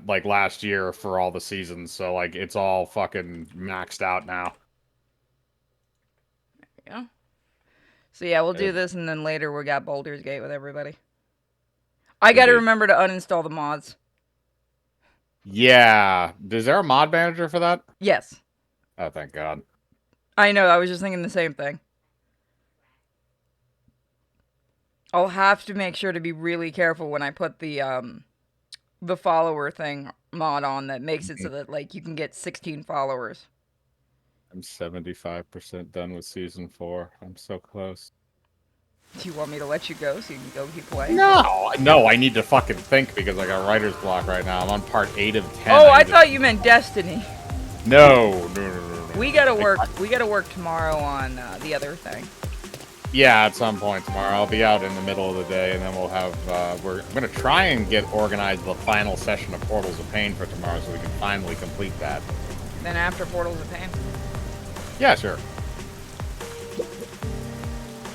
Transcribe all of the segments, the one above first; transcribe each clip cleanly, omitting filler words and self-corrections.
Like last year for all the seasons, so like it's all fucking maxed out now. Yeah. So yeah, we'll do this, and then later we got Baldur's Gate with everybody. I gotta remember to uninstall the mods. Yeah. Is there a mod manager for that? Yes. Oh, thank God. I know, I was just thinking the same thing. I'll have to make sure to be really careful when I put the follower thing mod on that makes it so that like you can get 16 followers. I'm 75% done with season 4. I'm so close. Do you want me to let you go so you can go keep playing? No, I need to fucking think because I got writer's block right now. I'm on part 8 of 10. Oh, I thought you meant Destiny. No. We gotta work tomorrow on the other thing. Yeah, at some point tomorrow. I'll be out in the middle of the day, and then we'll have, we're gonna try and get organized the final session of Portals of Pain for tomorrow so we can finally complete that. Then after Portals of Pain? Yeah, sure.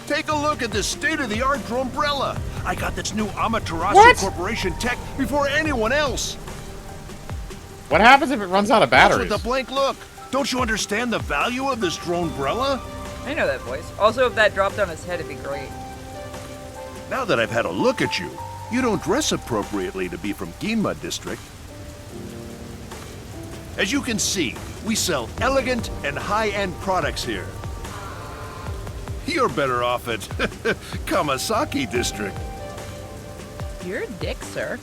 Take a look at this state-of-the-art Drombrella. I got this new Amaterasu Corporation tech before anyone else. What happens if it runs out of batteries? With a blank look. Don't you understand the value of this Drombrella? I know that voice. Also, if that dropped on his head, it'd be great. Now that I've had a look at you, you don't dress appropriately to be from Ginma District. As you can see, we sell elegant and high-end products here. You're better off at Kamasaki District. You're a dick, sir.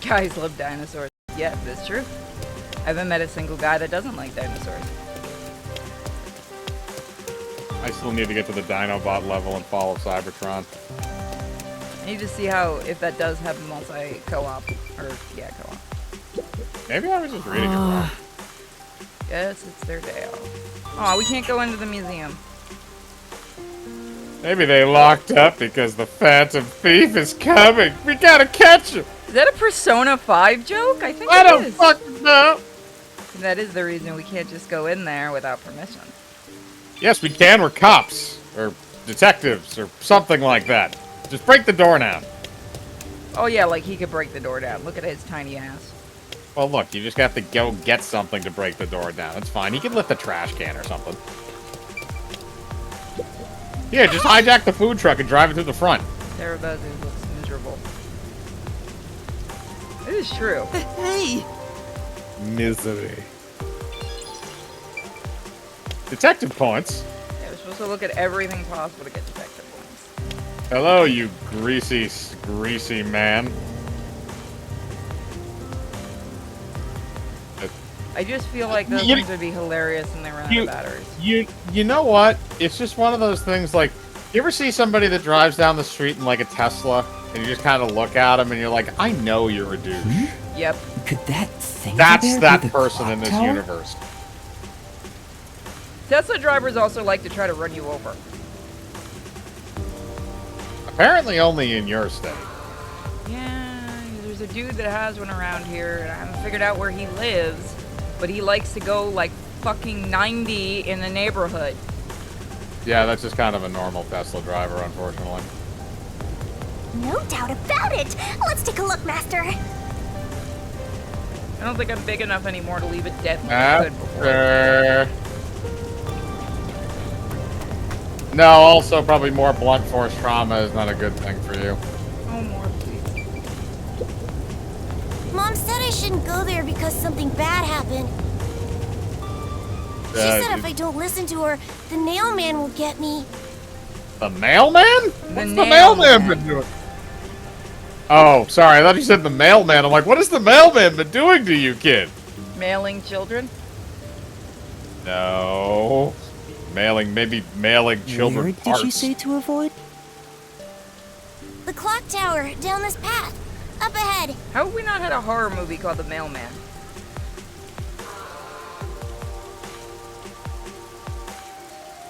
Guys love dinosaurs. Yeah, that's true. I haven't met a single guy that doesn't like dinosaurs. I still need to get to the Dinobot level and Fall of Cybertron. I need to see if that does have multi-co-op. Or, yeah, co-op. Maybe I was just reading it wrong. Yes, it's their day off. Aw, we can't go into the museum. Maybe they locked up because the Phantom Thief is coming. We gotta catch him. Is that a Persona 5 joke? I think I don't fucking know. That is the reason we can't just go in there without permission. Yes, we can. We're cops. Or detectives. Or something like that. Just break the door down. Oh yeah, like he could break the door down. Look at his tiny ass. Well, look, you just have to go get something to break the door down. That's fine. He can lift a trash can or something. Yeah, just hijack the food truck and drive it to the front. Terabuzz looks miserable. It is true. Hey! Misery. Detective points? Yeah, we're supposed to look at everything possible to get detective points. Hello, you greasy man. I just feel like those things would be hilarious when they run out of batteries. You know what? It's just one of those things like, you ever see somebody that drives down the street in like a Tesla, and you just kind of look at them and you're like, I know you're a douche. Yep. Could that thing That's that be the person in this Clocktower? universe. Tesla drivers also like to try to run you over. Apparently only in your state. Yeah, there's a dude that has one around here, and I haven't figured out where he lives, but he likes to go like fucking 90 in the neighborhood. Yeah, that's just kind of a normal Tesla driver, unfortunately. No doubt about it. Let's take a look, Master. I don't think I'm big enough anymore to leave it dead like I could before. No, also probably more blunt force trauma is not a good thing for you. Oh, more, please. Mom said I shouldn't go there because something bad happened. She said if I don't listen to her, the nail man will get me. The mailman? What's the mailman been doing? Oh, sorry, I thought you said the mailman. I'm like, what has the mailman been doing to you, kid? Mailing children? No. Maybe mailing children Where parts. did she say to avoid? The Clocktower, down this path. Up ahead. How have we not had a horror movie called The Mailman?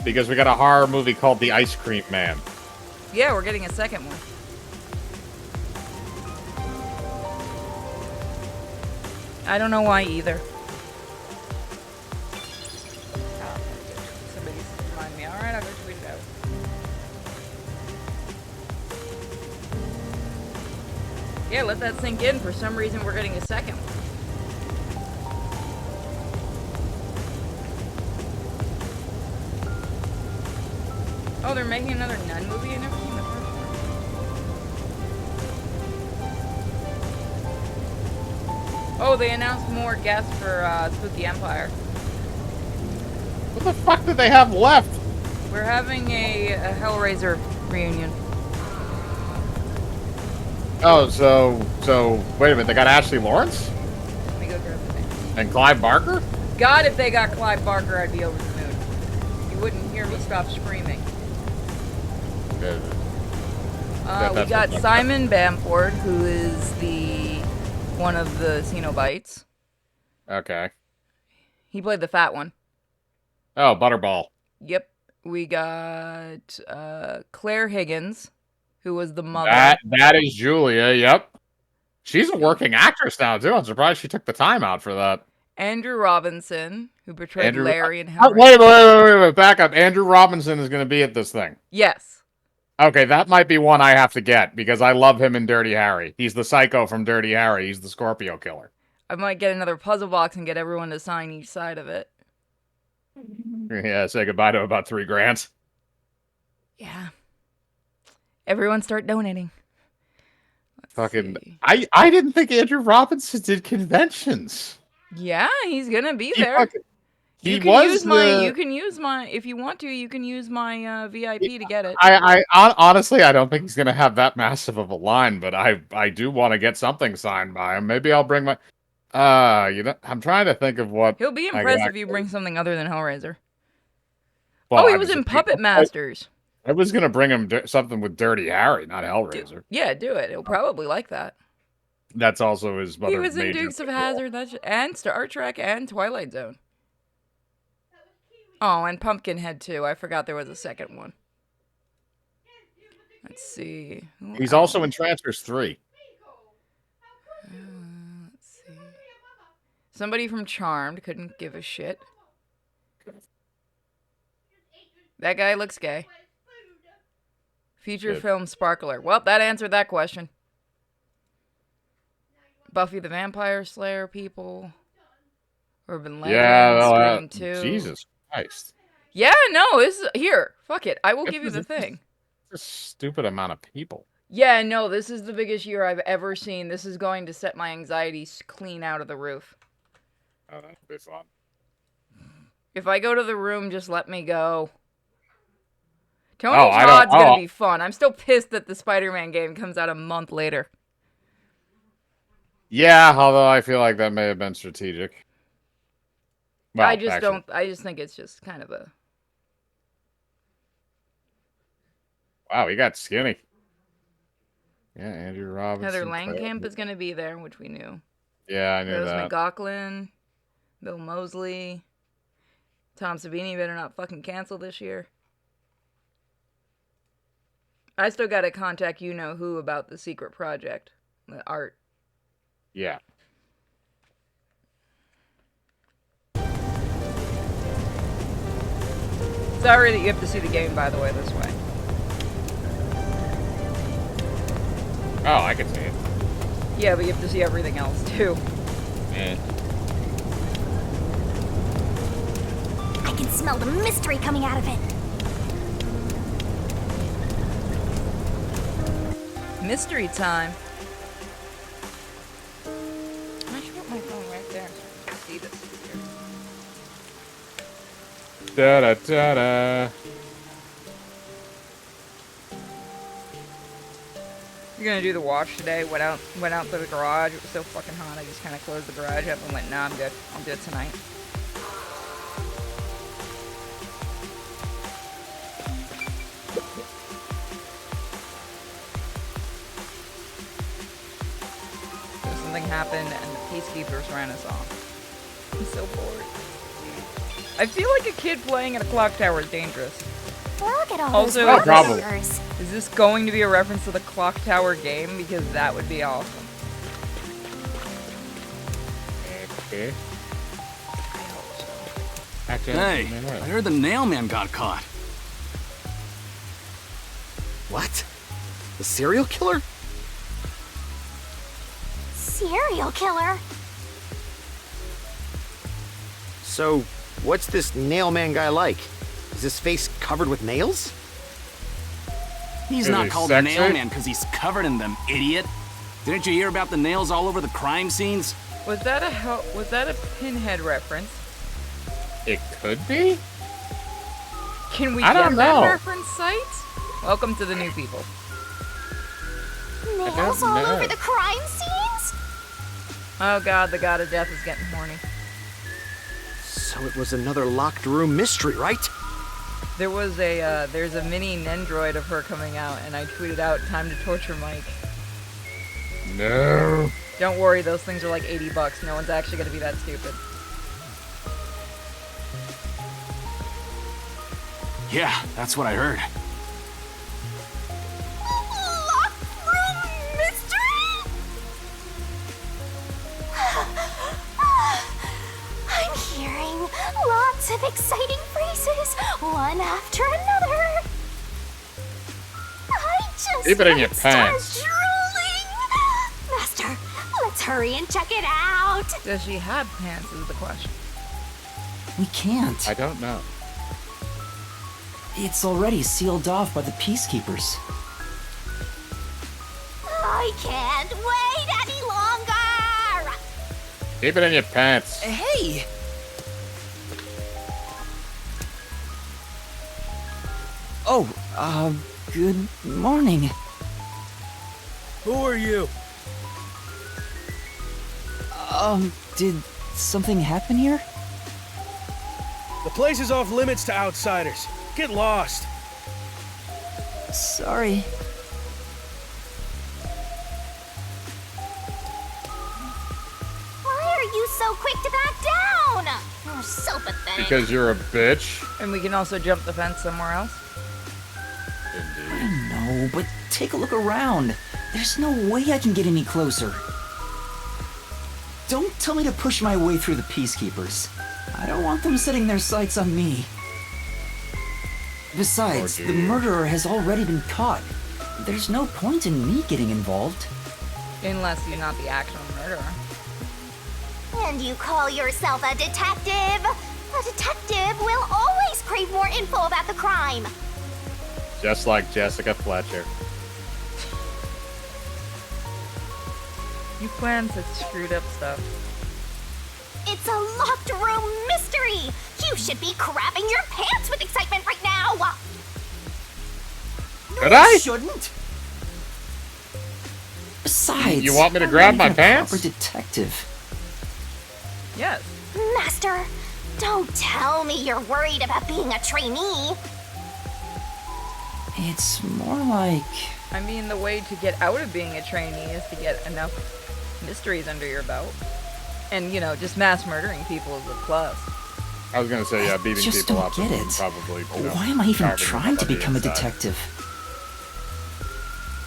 Because we got a horror movie called The Ice Cream Man. Yeah, we're getting a second one. I don't know why either. Somebody remind me. Alright, I'll go tweet it out. Yeah, let that sink in. For some reason, we're getting a second one. Oh, they're making another Nun movie? I never seen the first one. Oh, they announced more guests for Spooky Empire. What the fuck did they have left? We're having a Hellraiser reunion. Oh, so wait a minute. They got Ashley Lawrence Let me go grab the name. and Clive Barker. God, if they got Clive Barker, I'd be over the moon. You wouldn't hear me stop screaming. Good. We got Simon Bamford, who is one of the Cenobites. Okay. He played the fat one. Oh, Butterball. Yep. We got Claire Higgins, who was the mother. That is Julia. Yep. She's a working actress now too. I'm surprised she took the time out for that. Andrew Robinson, who portrayed Andrew- Larry in Oh, Hellraiser. wait. Back up. Andrew Robinson is going to be at this thing. Yes. Okay, that might be one I have to get because I love him in Dirty Harry. He's the psycho from Dirty Harry. He's the Scorpio killer. I might get another puzzle box and get everyone to sign each side of it. Yeah, say goodbye to about $3,000. Yeah. Everyone start donating. Let's Fucking, see. I didn't think Andrew Robinson did conventions. Yeah, he's gonna be He there. fucking- He You can was use the, my. You can use my. If you want to, you can use my VIP to get it. honestly, I don't think he's gonna have that massive of a line, but I do want to get something signed by him. Maybe I'll bring my. I'm trying to think of what. He'll be I impressed got- if you bring something other than Hellraiser. Well, Oh, he I was in just- Puppet Masters. I was gonna bring him something with Dirty Harry, not Hellraiser. Yeah, do it. He'll probably like that. That's also his mother. He was in Dukes of Hazzard, and Star Trek, and Twilight Zone. Oh, and Pumpkinhead too. I forgot there was a second one. Let's see. Who He's else? also in Transfers 3. Let's see. Somebody from Charmed couldn't give a shit. That guy looks gay. Feature Good. film sparkler. Well, that answered that question. Buffy the Vampire Slayer people. Urban Legends. Yeah, Scream 2. Jesus Christ. Yeah, no, this is here. Fuck it. I will give you the This is- thing. A stupid amount of people. Yeah, no, this is the biggest year I've ever seen. This is going to set my anxiety clean out of the roof. Oh, that'd be fun. If I go to the room, just let me go. Tony Oh, I don't- Todd's gonna oh. be fun. I'm still pissed that the Spider-Man game comes out a month later. Yeah, although I feel like that may have been strategic. Well, I just actually, don't. I just think it's just kind of a. Wow, he got skinny. Yeah, Andrew Robinson. Heather Langenkamp is gonna be there, which we knew. Yeah, I knew Rose that. McLaughlin, Bill Moseley, Tom Savini better not fucking cancel this year. I still gotta contact you know who about the secret project, the art. Yeah. Sorry that you have to see the game, by the way, this way. Oh, I can see it. Yeah, but you have to see everything else too. Eh. I can smell the mystery coming out of it. Mystery time. I should put my phone right there so I can see this here. Da da da da. You're gonna do the wash today. Went out to the garage. It was so fucking hot. I just kind of closed the garage up and went, nah, I'm good. I'll do it tonight. So something happened and the peacekeepers ran us off. I'm so bored. I feel like a kid playing at a clock tower is dangerous. Look at all Also- those Oh, rock probably. stars. Is this going to be a reference to the clock tower game? Because that would be awesome. Okay. I hope so. Actually, Hey, I I heard the nail man got caught. What? The serial killer? Serial killer? So, what's this nail man guy like? Is his face covered with nails? He's Is not he called sexy? the nail man because he's covered in them, idiot. Didn't you hear about the nails all over the crime scenes? Was that a Pinhead reference? It could be? Can we I get don't that know. reference site? Welcome to the new people. Nails don't all know. over the crime scenes? Oh god, the god of death is getting horny. So it was another locked room mystery, right? There's a mini Nendroid of her coming out, and I tweeted out, "Time to torture Mike." No. Don't worry, those things are like $80. No one's actually gonna be that stupid. Yeah, that's what I heard. Locked room mystery? I'm hearing lots of exciting phrases, one after another. I just Keep it in your might start pants. drooling. Master, let's hurry and check it out. Does she have pants is the question. We can't. I don't know. It's already sealed off by the peacekeepers. I can't wait any longer. Keep it in your pants. Hey! Oh, good morning. Who are you? Did something happen here? The place is off limits to outsiders. Get lost. Sorry. Why are you so quick to back down? You're so pathetic. Because you're a bitch. And we can also jump the fence somewhere else. Indeed. No, but take a look around. There's no way I can get any closer. Don't tell me to push my way through the peacekeepers. I don't want them setting their sights on me. Besides, Oh, the dear. murderer has already been caught. There's no point in me getting involved. Unless you're not the actual murderer. And you call yourself a detective? A detective will always crave more info about the crime. Just like Jessica Fletcher. You plan such screwed up stuff. It's a locked room mystery. You should be crapping your pants with excitement right now. Could I? Shouldn't. Besides, You want me to I'm grab not my even a pants? proper detective. Yes. Master, don't tell me you're worried about being a trainee. It's more like I mean, the way to get out of being a trainee is to get enough mysteries under your belt. And, you know, just mass murdering people is a plus. I was gonna say, yeah, beating just people don't up get and it. probably. You know, Why am I even carving trying to them on the become a inside. detective?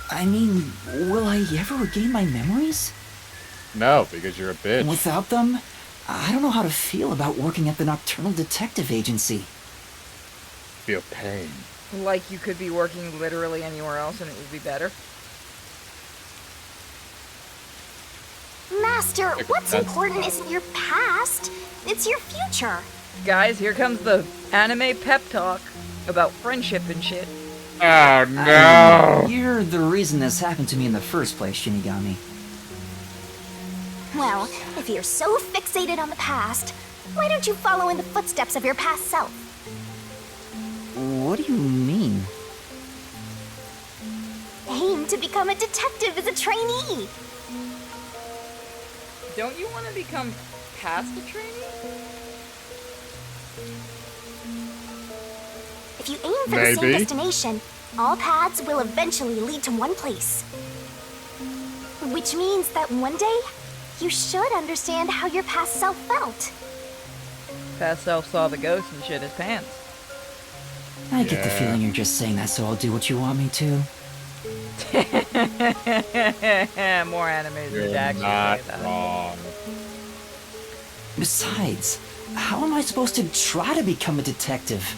I mean, will I ever regain my memories? No, because you're a bitch. Without them, I don't know how to feel about working at the Nocturnal Detective Agency. Feel pain. Like you could be working literally anywhere else and it would be better. Master, Like, what's that's- important isn't your past, it's your future. Guys, here comes the anime pep talk about friendship and shit. Oh no! You're the reason this happened to me in the first place, Shinigami. Well, if you're so fixated on the past, why don't you follow in the footsteps of your past self? What do you mean? Aim to become a detective as a trainee. Don't you want to become past a trainee? If you aim for the same Maybe. destination, all paths will eventually lead to one place. Which means that one day, you should understand how your past self felt. Past self saw the ghost and shit his pants. I get the Yeah. feeling you're just saying that so I'll do what you want me to. More animes You're than actually not say that. wrong. Besides, how am I supposed to try to become a detective?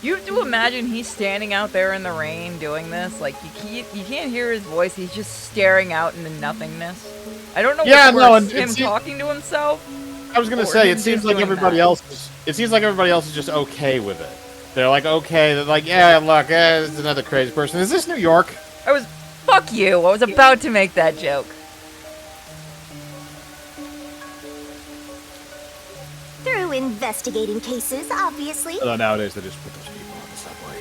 You have to imagine he's standing out there in the rain doing this. Like, you can't hear his voice. He's just staring out into nothingness. I don't know Yeah, what's no, worse, and him it's- talking to himself. I was gonna Or say, him it seems just like doing everybody that. else. It seems like everybody else is just okay with it. They're like, okay, they're like, yeah, look, it's another crazy person. Is this New York? Fuck you. I was about to make that joke. Through investigating cases, obviously. Although nowadays they just put those people on the subway.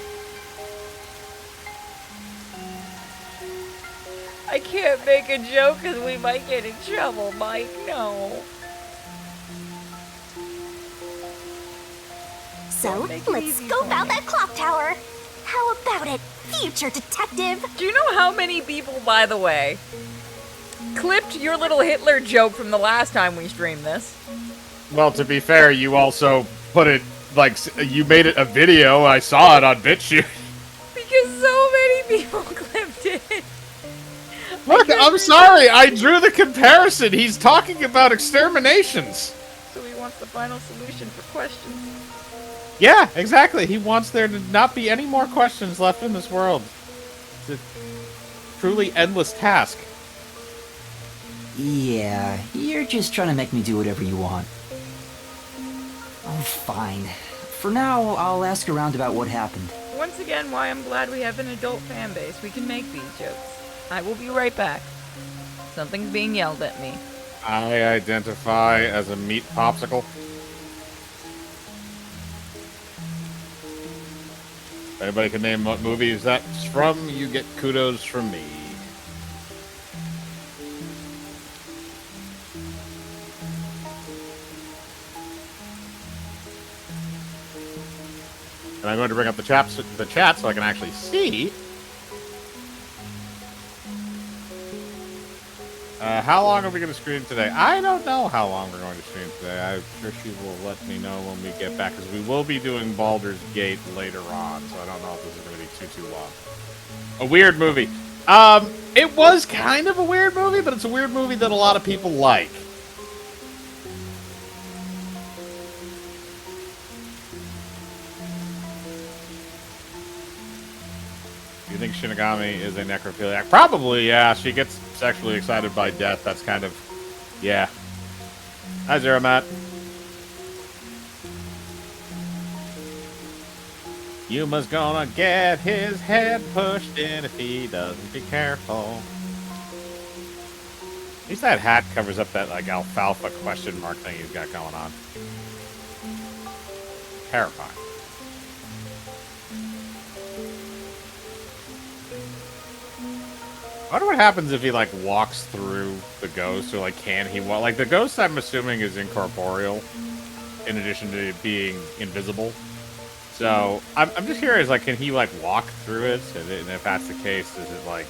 I can't make a joke because we might get in trouble, Mike. No. So, Make it let's easy scope for out me. that clock tower. How about it, future detective? Do you know how many people, by the way, clipped your little Hitler joke from the last time we streamed this? Well, to be fair, you also put it, like, you made it a video. I saw it on BitChute. Because so many people clipped it. Look, I'm sorry. I drew the comparison. He's talking about exterminations. So he wants the final solution for questions. Yeah, exactly. He wants there to not be any more questions left in this world. It's a truly endless task. Yeah, you're just trying to make me do whatever you want. Oh, fine. For now, I'll ask around about what happened. Once again, why I'm glad we have an adult fan base. We can make these jokes. I will be right back. Something's being yelled at me. I identify as a meat popsicle. If anybody can name what movies that's from, you get kudos from me. And I'm going to bring up the chat so I can actually see. How long are we going to stream today? I don't know how long we're going to stream today. I'm sure she will let me know when we get back, because we will be doing Baldur's Gate later on, so I don't know if this is going to be too long. A weird movie. It was kind of a weird movie, but it's a weird movie that a lot of people like. Do you think Shinigami is a necrophiliac? Probably, yeah. She gets sexually excited by death. That's kind of... Yeah. Hi, Zero Matt. Yuma's gonna get his head pushed in if he doesn't be careful. At least that hat covers up that, like, alfalfa question mark thing he's got going on. Terrifying. I wonder what happens if he, like, walks through the ghost, or, like, can he walk? Like, the ghost, I'm assuming, is incorporeal, in addition to being invisible. So, I'm just curious, like, can he, like, walk through it? And if that's the case, is it, like,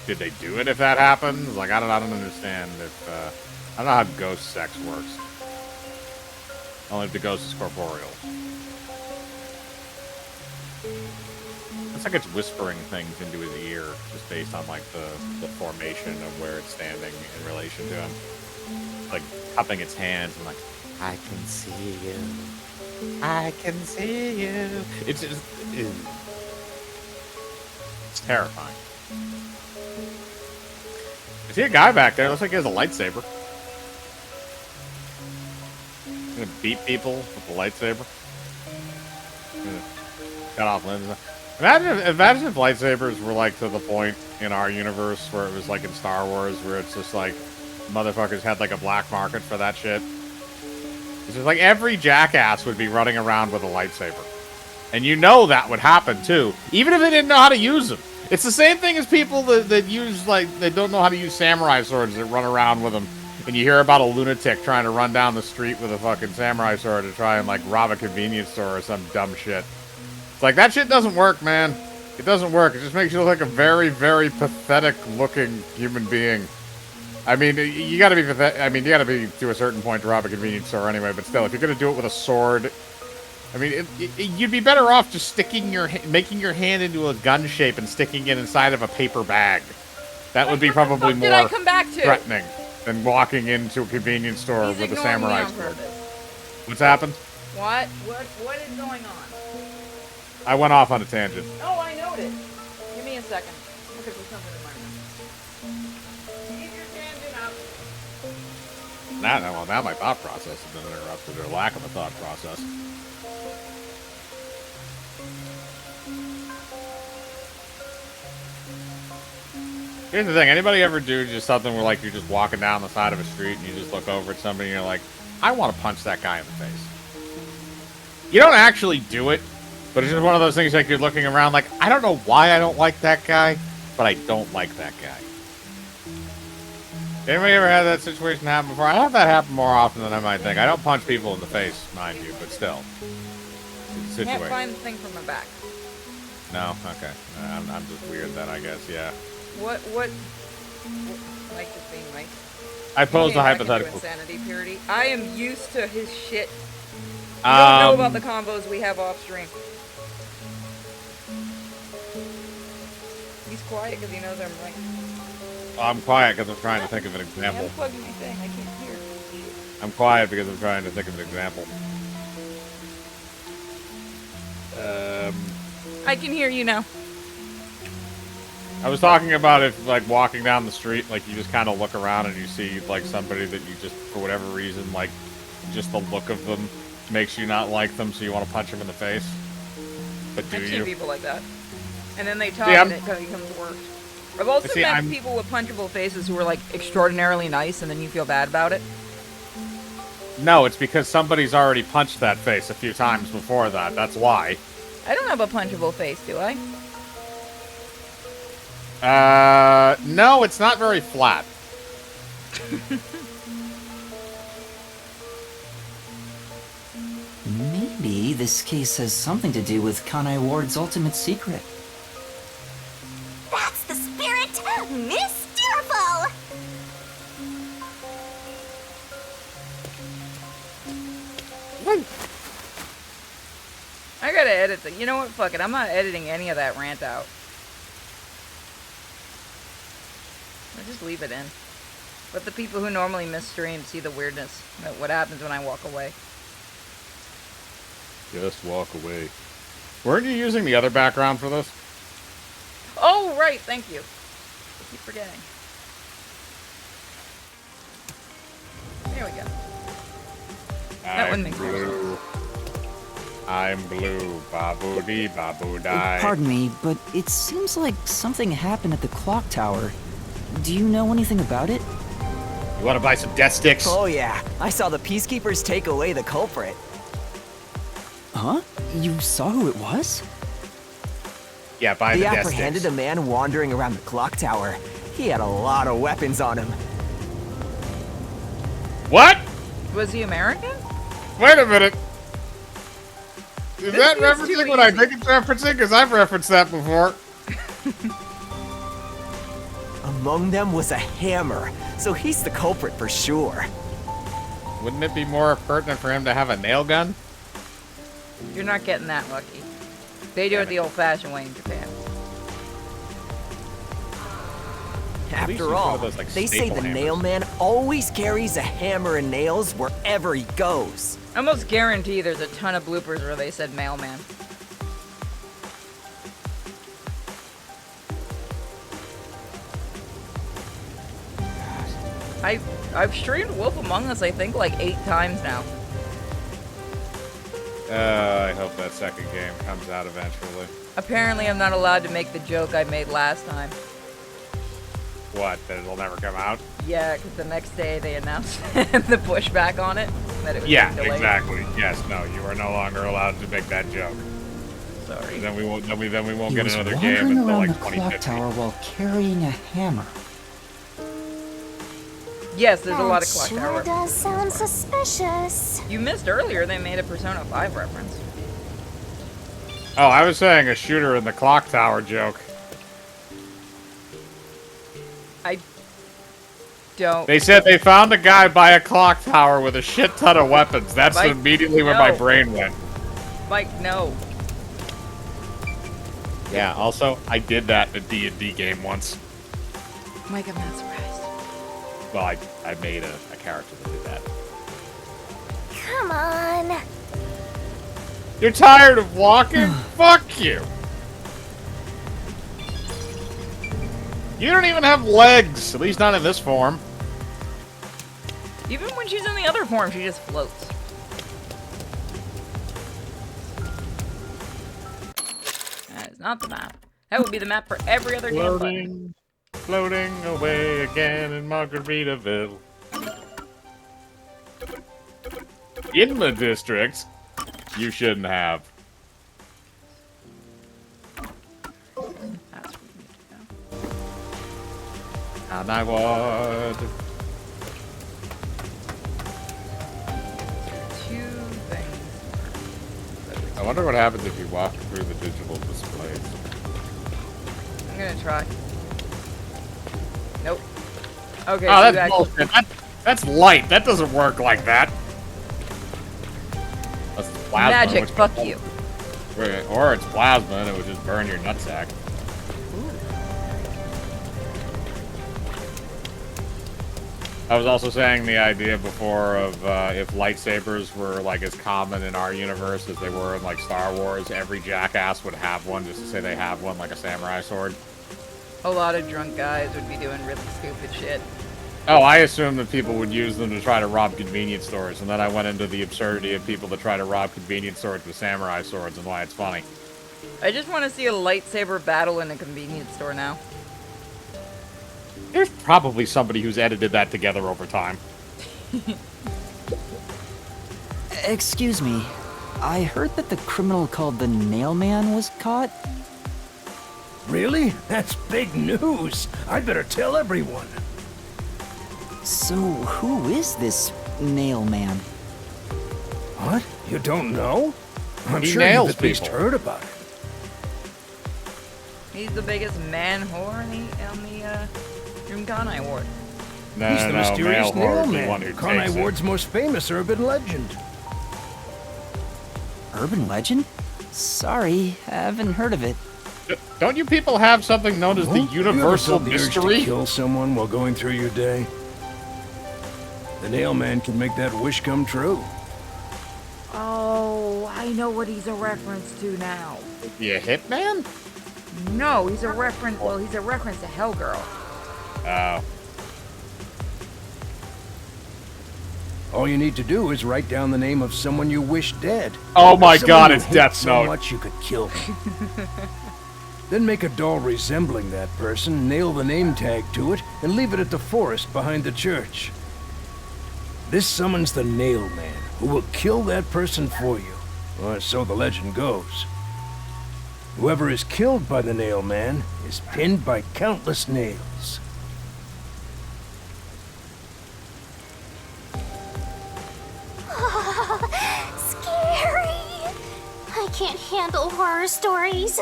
did they do it if that happens? Like, I don't understand if, I don't know how ghost sex works. Only if the ghost is corporeal. It's like it's whispering things into his ear, just based on, like, the formation of where it's standing in relation to him. Like, cupping its hands and, like, I can see you. I can see you. It's just... It's terrifying. I see a guy back there. Looks like he has a lightsaber. He's gonna beat people with a lightsaber. Cut off limbs. Imagine if lightsabers were, like, to the point in our universe where it was like in Star Wars, where it's just like motherfuckers had, like, a black market for that shit. It's just like every jackass would be running around with a lightsaber. And you know that would happen too, even if they didn't know how to use them. It's the same thing as people that use, like, they don't know how to use samurai swords that run around with them. And you hear about a lunatic trying to run down the street with a fucking samurai sword to try and, like, rob a convenience store or some dumb shit. It's like, that shit doesn't work, man. It doesn't work. It just makes you look like a very, very pathetic-looking human being. I mean, you gotta be pathetic. I mean, you gotta be to a certain point to rob a convenience store anyway, but still, if you're gonna do it with a sword... I mean, you'd be better off just making your hand into a gun shape and sticking it inside of a paper bag. That would be probably more did I come back to? threatening. than walking into a convenience store He's with a ignoring me samurai on sword. purpose. What's happened? What? What is going on? I went off on a tangent. Oh, I noticed. Give me a second. Look at something in my room. Keep your tangent up. Now my thought process has been interrupted, or lack of a thought process. Here's the thing, anybody ever do just something where, like, you're just walking down the side of a street and you just look over at somebody and you're like, I want to punch that guy in the face. You don't actually do it, but it's just one of those things, like, you're looking around like, I don't know why I don't like that guy, but I don't like that guy. Anybody ever had that situation happen before? I have that happen more often than I might think. I don't punch people in the face, mind you, but still. It's a Can't situation. find the thing from my back. No? Okay. I'm just weird then, I guess, yeah. What Mike is being Mike. I posed a Came back into hypothetical. insanity purity. I am used to his shit. You don't know about the combos we have off stream. He's quiet because he knows I'm right. I'm quiet because I'm trying to think of an I'm example. plugging my thing. I can't hear. I'm quiet because I'm trying to think of an example. I can hear you now. I was talking about if, like, walking down the street, like, you just kind of look around and you see, like, somebody that you just, for whatever reason, like, just the look of them makes you not like them, so you want to punch them in the face. But do I've you? seen people like that. And then they talk See, and it becomes worse. I've also See, met people with punchable faces who are, like, extraordinarily nice and then you feel bad about it. No, it's because somebody's already punched that face a few times before that. That's why. I don't have a punchable face, do I? No, it's not very flat. Maybe this case has something to do with Kanai Ward's ultimate secret. That's the spirit! Mysterful! I gotta edit the. You know what? Fuck it. I'm not editing any of that rant out. I'll just leave it in. Let the people who normally miss stream see the weirdness. What happens when I walk away. Just walk away. Weren't you using the other background for this? Oh, right. Thank you. I keep forgetting. There we go. That one makes blue. I'm blue. Babu dee, babu die. Pardon me, but it seems like something happened at the Clocktower. Do you know anything about it? You want to buy some death sticks? Oh yeah, I saw the peacekeepers take away the culprit. Huh? You saw who it was? Yeah, buy the They death apprehended sticks. a man wandering around the clock tower. He had a lot of weapons on him. What? Was he American? Wait a minute. Is This that feels too referencing what I easy. think it's referencing? Because I've referenced that before. Among them was a hammer, so he's the culprit for sure. Wouldn't it be more pertinent for him to have a nail gun? You're not getting that lucky. They do it the old-fashioned way in Japan. At least After use one all, of those, like, they say staple the hammers. nail man always carries a hammer and nails wherever he goes. I almost guarantee there's a ton of bloopers where they said mailman. I've streamed Wolf Among Us, I think, like 8 times now. I hope that second game comes out eventually. Apparently, I'm not allowed to make the joke I made last time. What? That it'll never come out? Yeah, because the next day they announced the pushback on it. That it was Yeah, delayed. exactly. Yes, no, you are no longer allowed to make that joke. Sorry. Then we won't. Then we won't He get was another game wandering until around like the clock 2050. tower while carrying a hammer. Yes, there's a lot of That clock sure tower does references. sound suspicious. You missed earlier, they made a Persona 5 reference. Oh, I was saying a shooter in the clock tower joke. I don't. They said they found a guy by a clock tower with a shit ton of weapons. That's Mike, immediately where my no. brain went. Mike, no. Yeah. Also, I did that in a D&D game once. Mike, I'm not surprised. Well, I made a character that did that. Come on. You're tired of walking? Fuck you! You don't even have legs, at least not in this form. Even when she's in the other form, she just floats. That is not the map. That would be the map for every other damn button. Floating away again in Margaritaville. In the district, you shouldn't have. That's where we need to go. And I would. Two things. I wonder what happens if you walk through the digital displays. I'm gonna try. Nope. Okay, Oh, so that's bullshit. That's light. That doesn't work like that. That's plasma. Magic, fuck you. Or it's plasma and it would just burn your nutsack. I was also saying the idea before of if lightsabers were like as common in our universe as they were in like Star Wars, every jackass would have one just to say they have one, like a samurai sword. A lot of drunk guys would be doing really stupid shit. Oh, I assumed that people would use them to try to rob convenience stores, and then I went into the absurdity of people that try to rob convenience stores with samurai swords and why it's funny. I just want to see a lightsaber battle in a convenience store now. There's probably somebody who's edited that together over time. Excuse me. I heard that the criminal called the Nailman was caught. Really? That's big news. I'd better tell everyone. So, who is this Nailman? What? You don't know? I'm He sure nails you've at least people. heard about it. He's the biggest man whore on the Dreamcon Award. No, He's the no, mysterious male whore is the one who Nailman, Conai takes it. Ward's most famous urban legend. Urban legend? Sorry, haven't heard of it. Don't you people have something known as the You ever universal felt the urge to mystery? kill someone while going through your day? The Nailman can make that wish come true. Oh, I know what he's a reference to now. You hitman? No, he's a reference. Well, he's a reference to Hellgirl. Oh. All you need to do is write down the name of someone you wish dead. Oh my Someone god, you it's hate Death so Note. much you could kill them. Then make a doll resembling that person, nail the name tag to it, and leave it at the forest behind the church. This summons the Nailman, who will kill that person for you. Or so the legend goes. Whoever is killed by the Nailman is pinned by countless nails. Scary. I can't handle horror stories.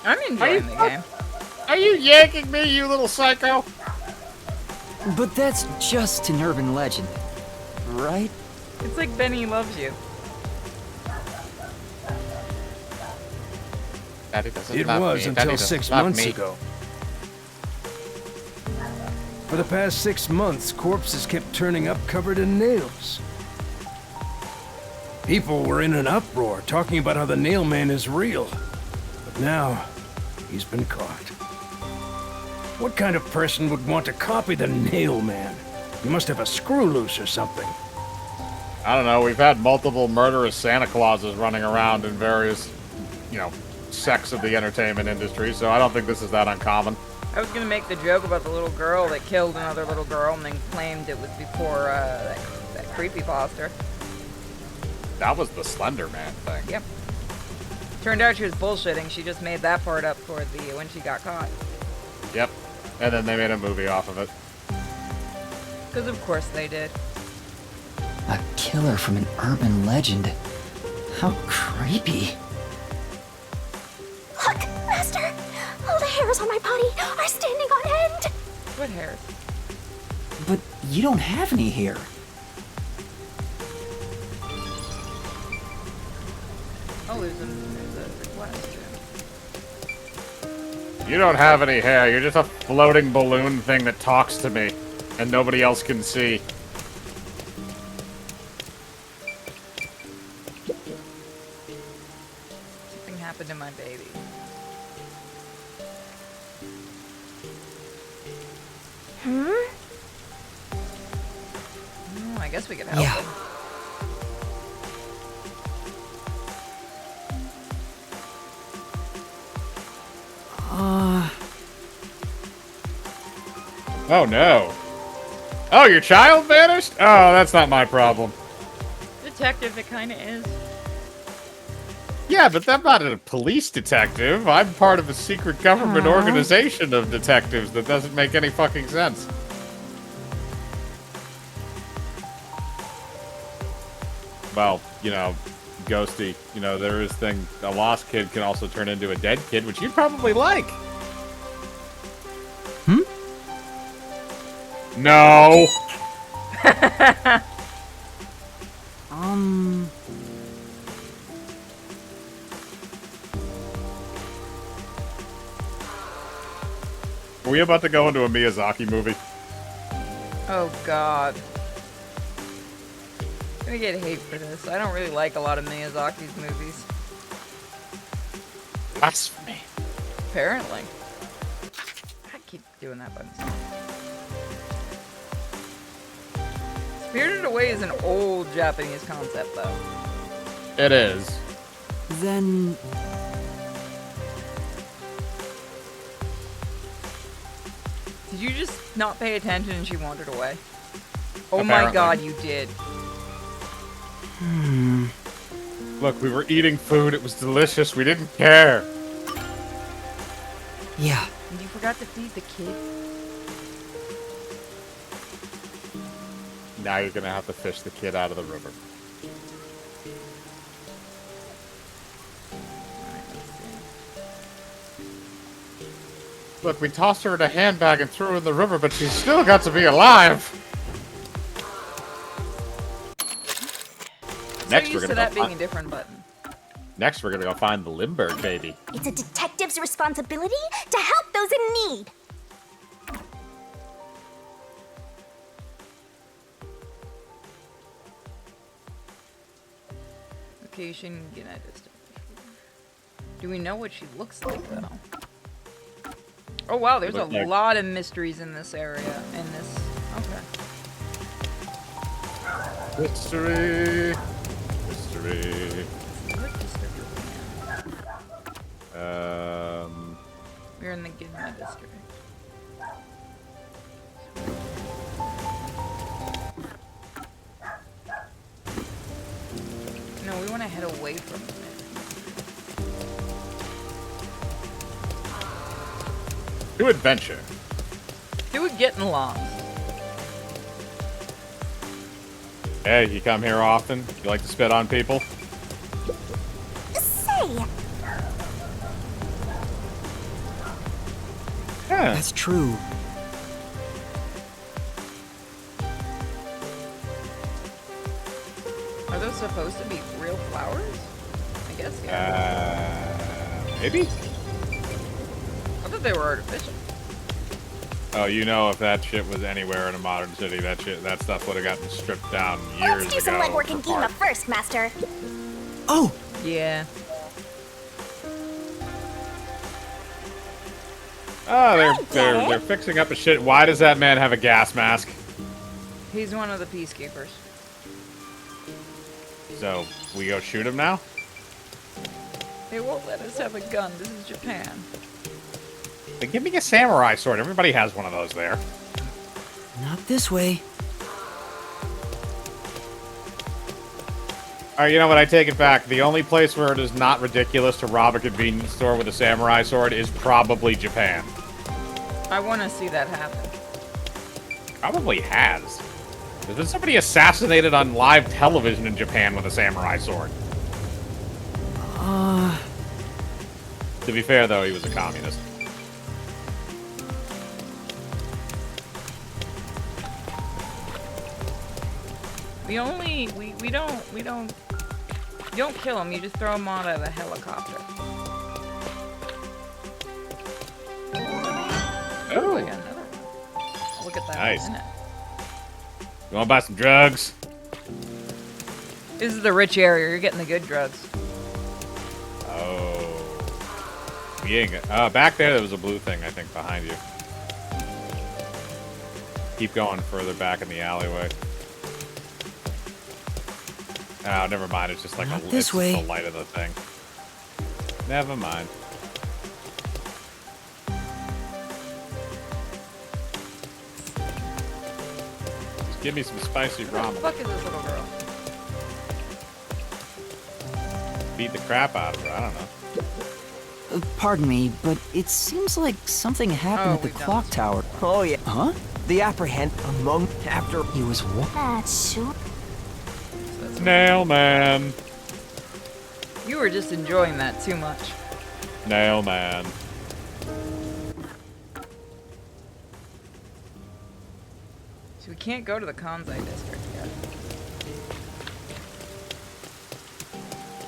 I'm enjoying the game. Are you yanking me, you little psycho? But that's just an urban legend, right? It's like Benny loves you. Daddy doesn't It love was me. until Daddy 6 doesn't love months me. ago. For the past 6 months, corpses kept turning up covered in nails. People were in an uproar, talking about how the Nailman is real. But now, he's been caught. What kind of person would want to copy the Nailman? You must have a screw loose or something. I don't know, we've had multiple murderous Santa Clauses running around in various, sects of the entertainment industry, so I don't think this is that uncommon. I was gonna make the joke about the little girl that killed another little girl and then claimed it was before that creepypasta. That was the Slender Man thing. Yep. Turned out she was bullshitting. She just made that part up for when she got caught. Yep. And then they made a movie off of it. Because of course they did. A killer from an urban legend. How creepy. Look, Master! All the hairs on my body are standing on end! What hairs? But you don't have any hair. Oh, there's a request. You don't have any hair, you're just a floating balloon thing that talks to me. And nobody else can see. Something happened to my baby. I guess we could help him. Oh no. Oh, your child vanished? Oh, that's not my problem. Detective, it kind of is. Yeah, but I'm not a police detective. I'm part of a secret government organization of detectives that doesn't make any fucking sense. Well, you know, Ghosty, you know, there is a lost kid can also turn into a dead kid, which you'd probably like. No! Are we about to go into a Miyazaki movie? Oh god. I'm gonna get hate for this. I don't really like a lot of Miyazaki's movies. Blasphemy. Apparently. I keep doing that by mistake. Spirited Away is an old Japanese concept, though. It is. Then... Did you just not pay attention and she wandered away? Oh my god, you did. Look, we were eating food. It was delicious. We didn't care. Yeah. And you forgot to feed the kid? Now you're gonna have to fish the kid out of the river. Look, we tossed her in a handbag and threw her in the river, but she's still got to be alive. Next, we're gonna that being a different button. Next, we're gonna go find the Limburg baby. It's a detective's responsibility to help those in need. Location, United States. Do we know what she looks like, though? Oh wow, there's a lot of mysteries in this area. Okay. Mystery. Mystery. What district are we in? We're in the Ginza district. No, we want to head away from it. To adventure. Do it getting lost. Hey, you come here often? You like to spit on people? Say, Yeah. That's true. Are those supposed to be real flowers? I guess, yeah. Maybe? I thought they were artificial. Oh, you know, if that shit was anywhere in a modern city, that stuff would have gotten stripped down years ago. let's do some legwork in Gima first, Master. Oh! Yeah. Oh, they're fixing up a shit. Why does that man have a gas mask? He's one of the peacekeepers. So, we go shoot him now? They won't let us have a gun. This is Japan. Then give me a samurai sword. Everybody has one of those there. Not this way. Alright, you know what? I take it back. The only place where it is not ridiculous to rob a convenience store with a samurai sword is probably Japan. I want to see that happen. Probably has. There's been somebody assassinated on live television in Japan with a samurai sword. To be fair, though, he was a communist. We don't you don't kill him, you just throw him out of a helicopter. Oh, I got another one. Look at that. Nice. In it. You wanna buy some drugs? This is the rich area. You're getting the good drugs. Oh. You ain't back there was a blue thing, I think, behind you. Keep going further back in the alleyway. Oh, never mind. It's just like Not it's this just way. the light of the thing. Never mind. Just give me some spicy Who the ramen. fuck is this little girl? Beat the crap out of her. I don't know. Pardon me, but it seems like something happened Oh, at the we've done clock this. tower. Oh, yeah. Huh? The apprehend among after. He was what? That's sure. Nail man. You were just enjoying that too much. Nail man. So we can't go to the Kansai district yet.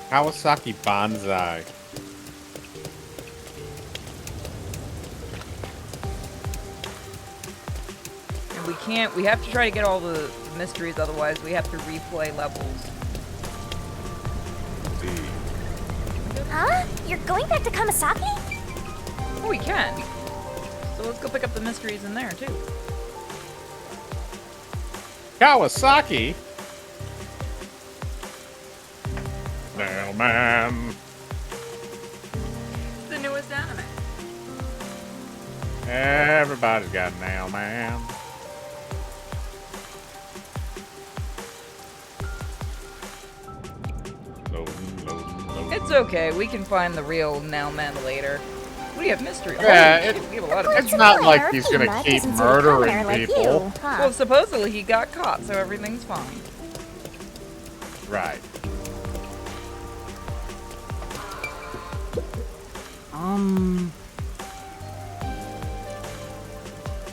Kawasaki Banzai. And we have to try to get all the mysteries, otherwise we have to replay levels. Huh? You're going back to Kamasaki? Oh, we can. So let's go pick up the mysteries in there, too. Kawasaki? Nail man. The newest anime. Everybody's got a nail man. Loading, loading, loading. It's okay, we can find the real Nailman later. We have mystery. Yeah, Holy shit, we have a lot of it's mystery. not like Our he's gonna Pima keep doesn't seem murdering commoner like people. you, huh? Well, supposedly he got caught, so everything's fine. Right.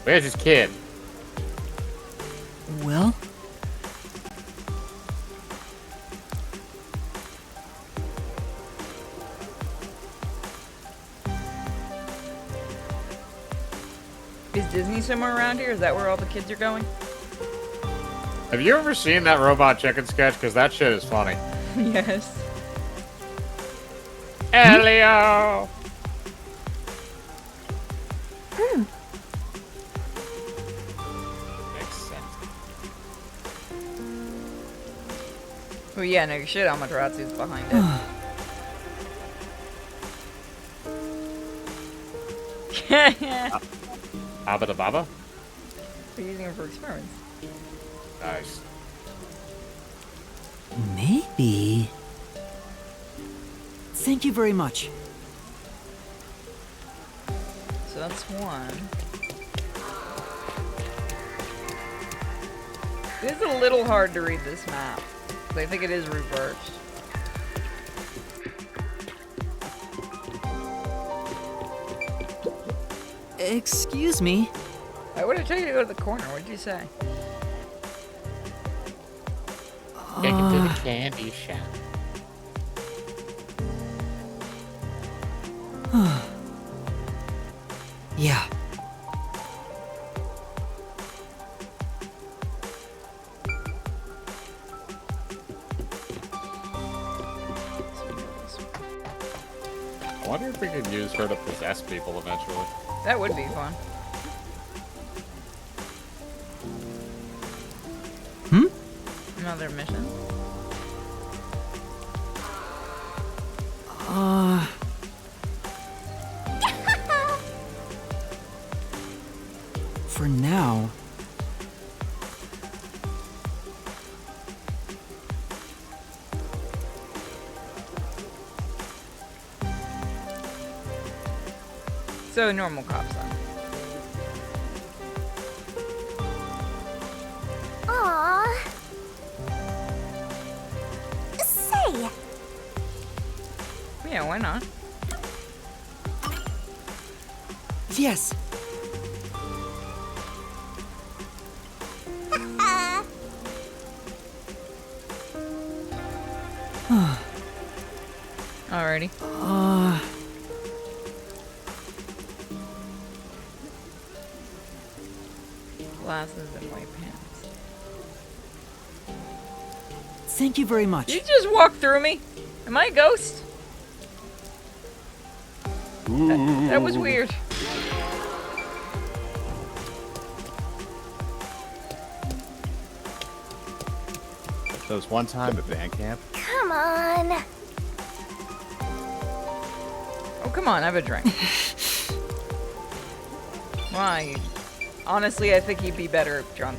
Where's his kid? Well? Is Disney somewhere around here? Is that where all the kids are going? Have you ever seen that Robot Chicken sketch? Because that shit is funny. Yes. Elio! Makes sense. Well, yeah, no shit, Amateratsu's behind it. Abba da Baba? We're using him for experiments. Nice. Maybe. Thank you very much. So that's one. It is a little hard to read this map. So I think it is reversed. Excuse me. I would have told you to go to the corner. What did you say? Take it to the candy shop. Yeah. I wonder if we could use her to possess people eventually. That would be fun. Another mission? For now. So normal cops then. Aww. Say, Yeah, why not? Yes. Alrighty. Glasses and white pants. Thank you very much. You just walked through me. Am I a ghost? That was weird. So it was one time at band camp. Come on. Oh, come on, have a drink. Why? Honestly, I think he'd be better drunk.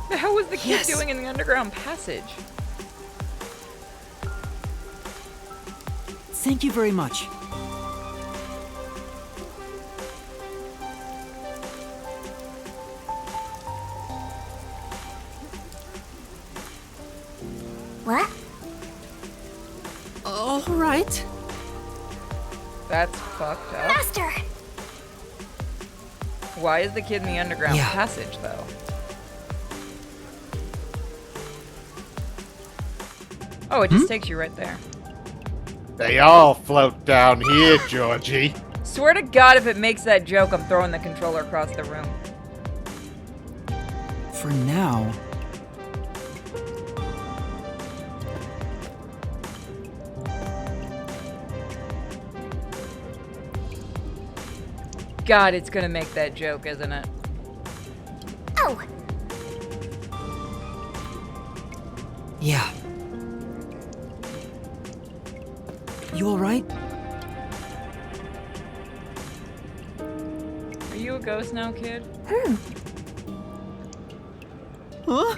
The hell was the kid doing in the underground passage? Thank you very much. What? All right. That's fucked up. Master! Why is the kid in the underground Yeah. passage, though? Oh, it just takes you right there. They all float down here, Georgie. Swear to God, if it makes that joke, I'm throwing the controller across the room. For now. God, it's gonna make that joke, isn't it? Oh! Yeah. You alright? Are you a ghost now, kid? Huh?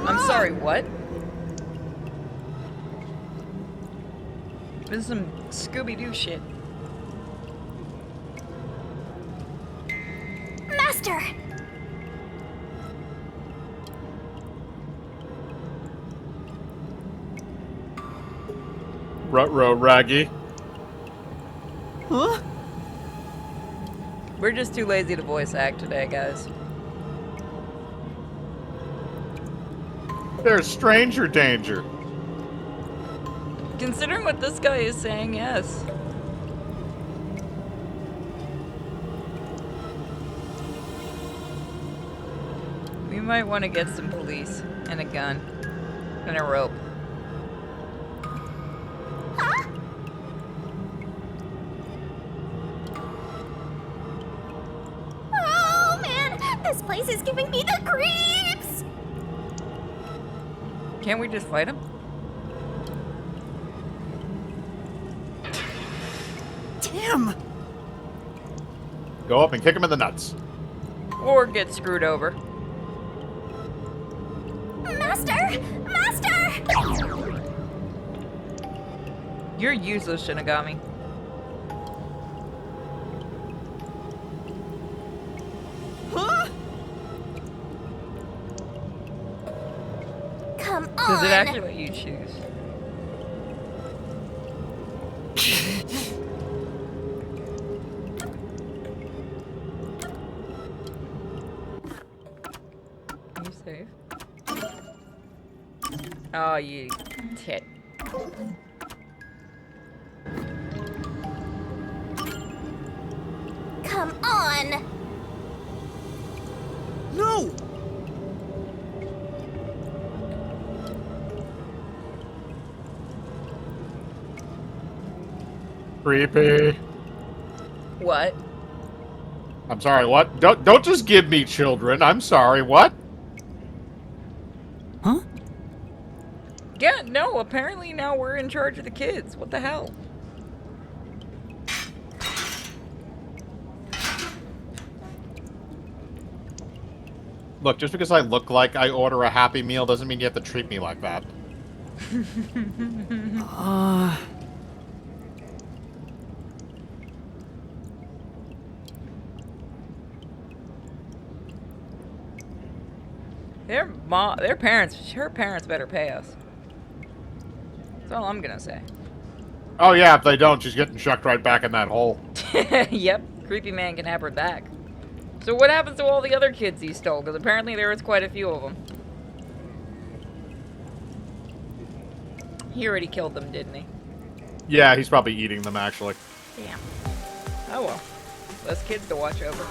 I'm sorry, what? This is some Scooby-Doo shit. Master! Ruh-roh, Raggy. Huh? We're just too lazy to voice act today, guys. There's stranger danger. Considering what this guy is saying, yes. We might want to get some police and a gun and a rope. Huh? Oh man, this place is giving me the creeps! Can't we just fight him? Damn! Go up and kick him in the nuts. Or get screwed over? Master! Master! You're useless, Shinigami. Huh? Come on! Does it actually let you choose? Are you safe? Oh, you tit. Come on! No! Creepy. What? I'm sorry, what? Don't just give me children. I'm sorry, what? Huh? Yeah, no, apparently now we're in charge of the kids. What the hell? Look, just because I look like I order a Happy Meal doesn't mean you have to treat me like that. Her parents better pay us. That's all I'm gonna say. Oh yeah, if they don't, she's getting chucked right back in that hole. Yep, creepy man can have her back. So what happens to all the other kids he stole? Because apparently there was quite a few of them. He already killed them, didn't he? Yeah, he's probably eating them, actually. Damn. Oh well. Less kids to watch over.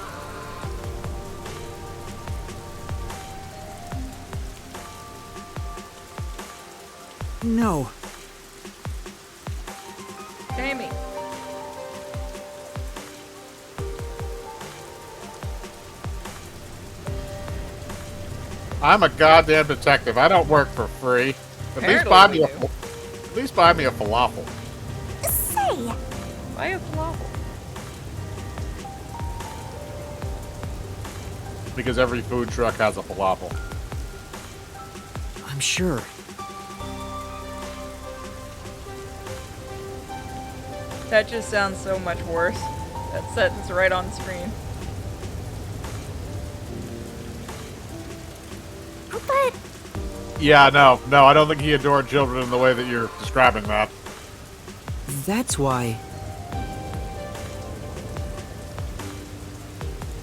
No. Jamie. I'm a goddamn detective. I don't work for free. At least buy me a falafel. Say, Buy a falafel. Because every food truck has a falafel. I'm sure. That just sounds so much worse. That sentence right on screen. but Yeah, no, I don't think he adored children in the way that you're describing that. That's why.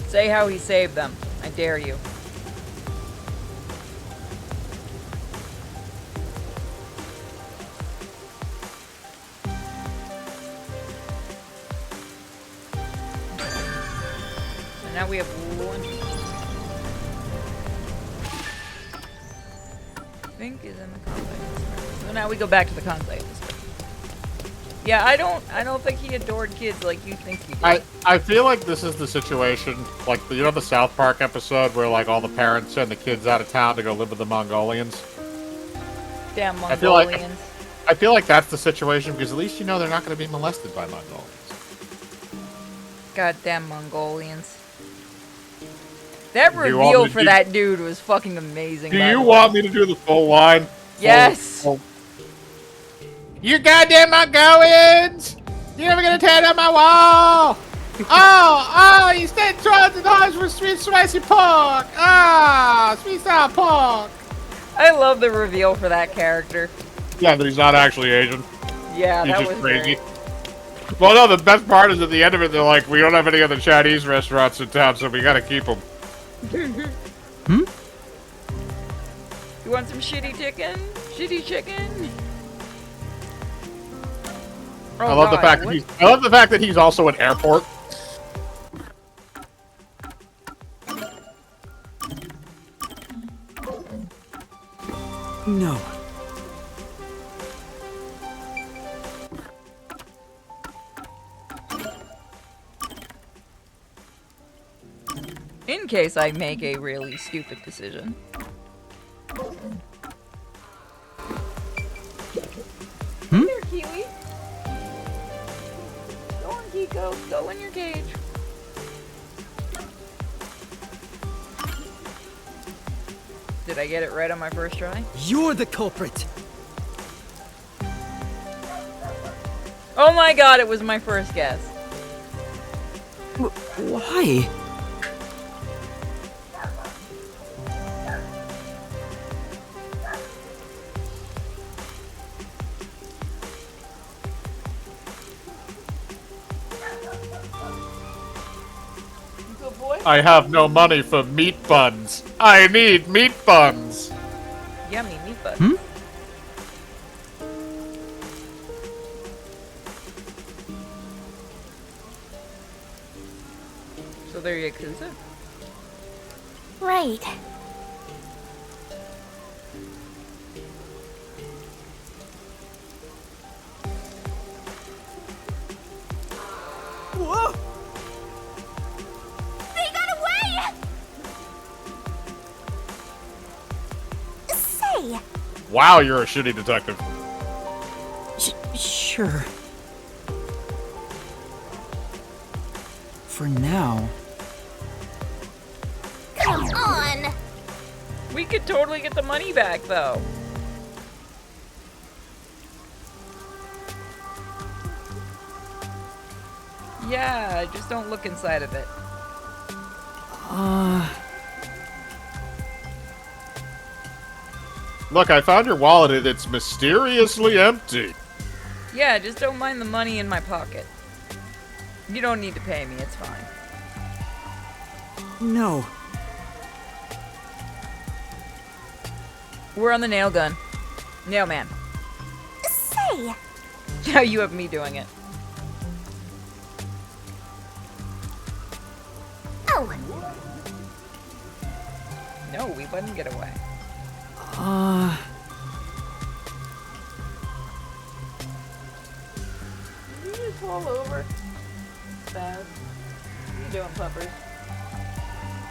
Say how he saved them. I dare you. So now we have one. I think is in the conclave. So now we go back to the conclave. Yeah, I don't think he adored kids like you think he did. I feel like this is the situation, like, you know the South Park episode where, like, all the parents send the kids out of town to go live with the Mongolians? Damn I feel like- Mongolians. I feel like that's the situation, because at least you know they're not going to be molested by Mongolians. Goddamn Mongolians. That Do you want reveal me to for do- that dude was fucking amazing. Do by you the want way. me to do the full line? Yes! You goddamn Mongolians! You're never gonna tear down my wall! Oh, you stand $200 for sweet spicy pork! Sweet sour pork! I love the reveal for that character. Yeah, but he's not actually Asian. Yeah, He's that just was crazy. great. Well, no, the best part is at the end of it, they're like, we don't have any other Chinese restaurants in town, so we gotta keep them. You want some shitty chicken? Shitty chicken? Oh, I love the God, fact what? that I love the fact that he's also an airport. No. In case I make a really stupid decision. Come here, Kiwi. Go on, Kiko. Go in your cage. Did I get it right on my first try? You're the culprit. Oh my god, it was my first guess. Why? Good boy. I have no money for meat buns. I need meat buns. Yummy meat butt. So they're Yakuza? right. Whoa! They got away! Say, Wow, you're a shitty detective. Sure. For now. come on. We could totally get the money back, though. Yeah, just don't look inside of it. Look, I found your wallet and it's mysteriously empty. Yeah, just don't mind the money in my pocket. You don't need to pay me, it's fine. No. We're on the nail gun. Nail man. away. Now you have me doing it. Oh, No, we wouldn't get away. Did you just fall over? Bad. What are you doing, puppers?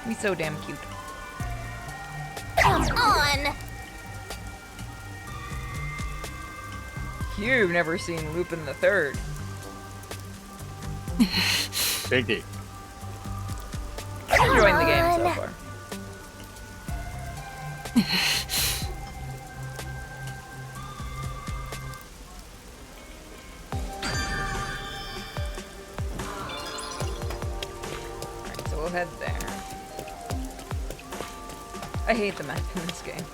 He's so damn cute. come on. You've never seen Lupin the Third. Biggie. I'm enjoying the game so far. Alright, so we'll head there. I hate the map in this game.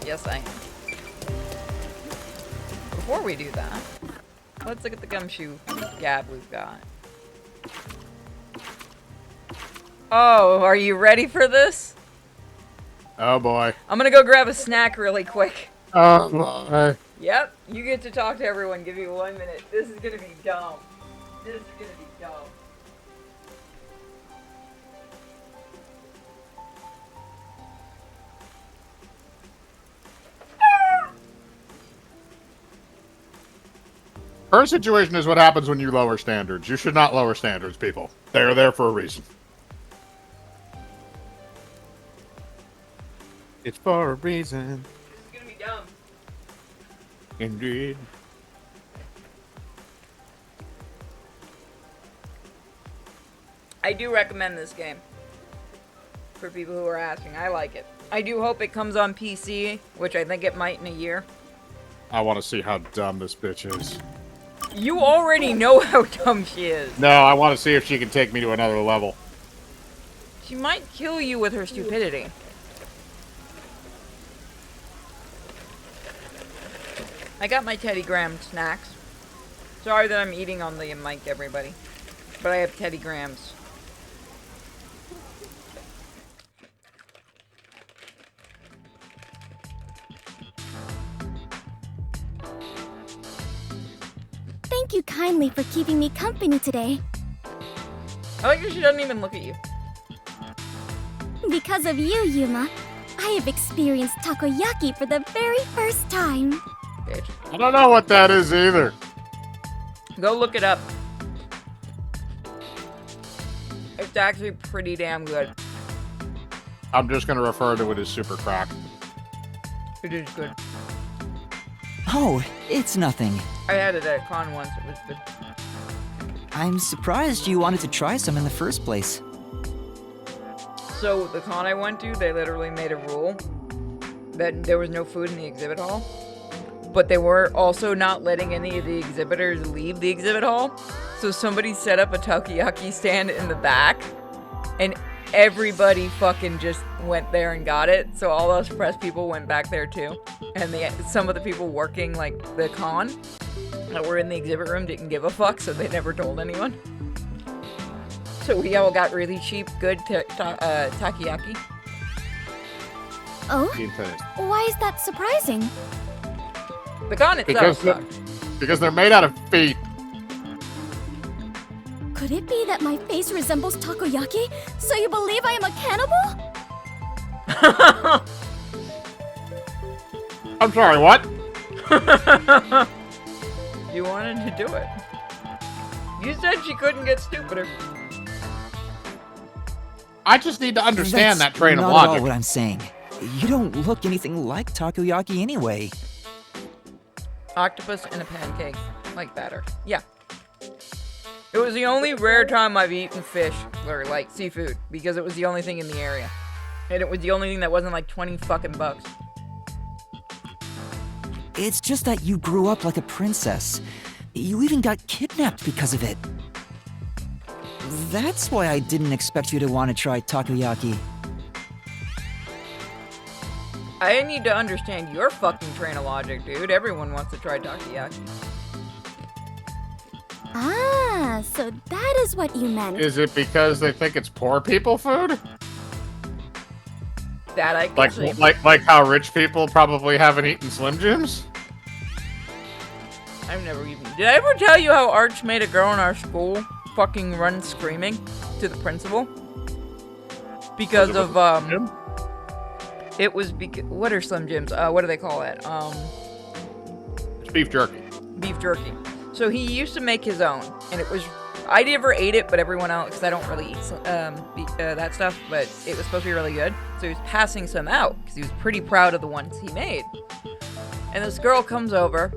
Yes, I am. Before we do that, let's look at the gumshoe gab we've got. Oh, are you ready for this? Oh boy. I'm gonna go grab a snack really quick. Oh, Yep, you get to talk to everyone. Give you 1 minute. This is gonna be dumb. This is gonna be dumb. her situation is what happens when you lower standards. You should not lower standards, people. They're there for a reason. It's for a reason. It's gonna be dumb. Indeed. I do recommend this game. For people who are asking, I like it. I do hope it comes on PC, which I think it might in a year. I want to see how dumb this bitch is. You already know how dumb she is. No, I want to see if she can take me to another level. She might kill you with her stupidity. I got my Teddy Graham snacks. Sorry that I'm eating on the mic, everybody. But I have Teddy Grahams. Thank you kindly for keeping me company today. I like that she doesn't even look at you. Because of you, Yuma, I have experienced takoyaki for the very first time. Bitch. I don't know what that is either. Go look it up. It's actually pretty damn good. I'm just going to refer to it as super crack. It is good. Oh, it's nothing. I had it at a con once. It was good. I'm surprised you wanted to try some in the first place. So the con I went to, they literally made a rule that there was no food in the exhibit hall. But they were also not letting any of the exhibitors leave the exhibit hall. So somebody set up a takoyaki stand in the back, and everybody fucking just went there and got it. So all those press people went back there too. And some of the people working like the con that were in the exhibit room didn't give a fuck, so they never told anyone. So we all got really cheap, good takoyaki. Oh? Why is that surprising? The con itself Because they're made out of feet. Could it be that my face resembles takoyaki, so you believe I am a cannibal? I'm sorry, what? You wanted to do it. You said she couldn't get stupider. I just need to understand That's that train of not at logic. all what I'm saying. You don't look anything like takoyaki anyway. Octopus and a pancake, like batter. Yeah. It was the only rare time I've eaten fish, or like seafood, because it was the only thing in the area. And it was the only thing that wasn't like 20 fucking bucks. It's just that you grew up like a princess. You even got kidnapped because of it. That's why I didn't expect you to want to try takoyaki. I need to understand your fucking train of logic, dude. Everyone wants to try takoyaki. Ah, Ah, so that is what you meant. Is it because they think it's poor people food? That I can see. Like how rich people probably haven't eaten Slim Jims? I've never even... Did I ever tell you how Arch made a girl in our school fucking run screaming to the principal? Because of, It was because... What are Slim Jims? What do they call it? It's beef jerky. Beef jerky. So he used to make his own, and it was... I never ate it, but everyone else, because I don't really eat that stuff, but it was supposed to be really good. So he was passing some out, because he was pretty proud of the ones he made. And this girl comes over.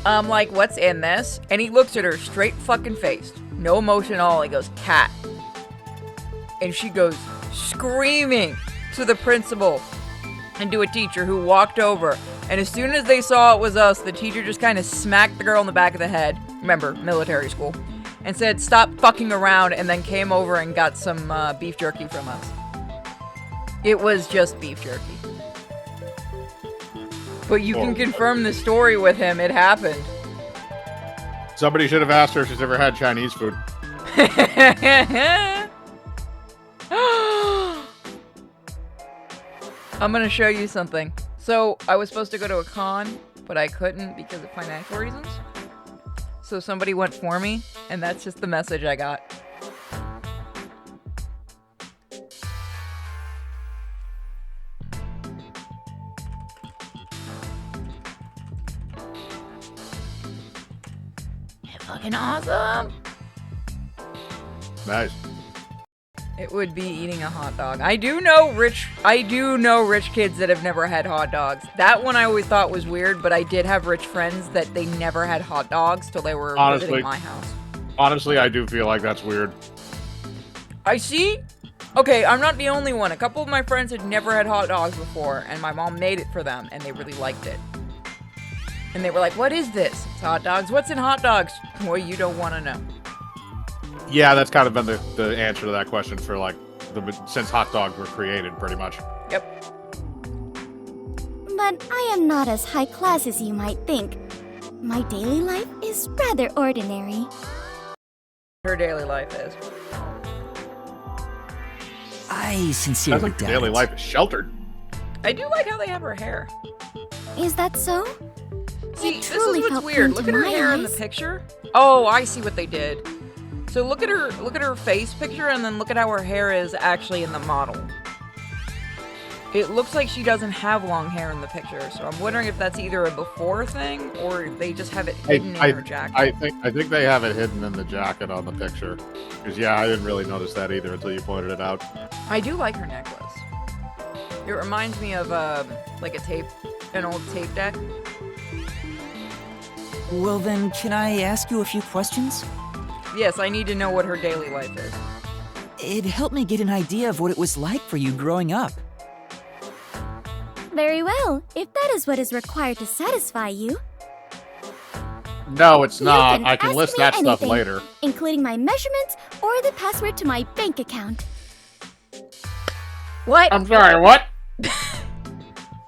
I'm like, what's in this? And he looks at her straight fucking face. No emotion at all. He goes, cat. And she goes screaming to the principal and to a teacher who walked over. And as soon as they saw it was us, the teacher just kind of smacked the girl in the back of the head. Remember, military school. And said, stop fucking around, and then came over and got some beef jerky from us. It was just beef jerky. But you can confirm the story with him. It happened. Somebody should have asked her if she's ever had Chinese food. I'm gonna show you something. So, I was supposed to go to a con, but I couldn't because of financial reasons. So somebody went for me, and that's just the message I got. Fucking awesome. Nice. It would be eating a hot dog. I do know rich kids that have never had hot dogs. That one I always thought was weird, but I did have rich friends that they never had hot dogs till they were visiting my house. Honestly, I do feel like that's weird. I see. Okay, I'm not the only one. A couple of my friends had never had hot dogs before, and my mom made it for them, and they really liked it. And they were like, what is this? It's hot dogs. What's in hot dogs? Well, you don't want to know. Yeah, that's kind of been the answer to that question for, like, since hot dogs were created, pretty much. Yep. But I am not as high class as you might think. My daily life is rather ordinary. Her daily life is. I sincerely Sounds like doubt daily it. life is sheltered. I do like how they have her hair. Is that so? See, It this truly is what's felt weird. plain Look to at her my hair in the eyes. picture. Oh, I see what they did. So look at her face picture, and then look at how her hair is actually in the model. It looks like she doesn't have long hair in the picture, so I'm wondering if that's either a before thing or they just have it hidden in her jacket. I think they have it hidden in the jacket on the picture. Because yeah, I didn't really notice that either until you pointed it out. I do like her necklace. It reminds me of like an old tape deck. Well then, can I ask you a few questions? Yes, I need to know what her daily life is. It'd help me get an idea of what it was like for you growing up. Very well, if that is what is required to satisfy you. No, it's You not. can I can ask list me that stuff anything, later. Including my measurements or the password to my bank account. What? I'm sorry, what?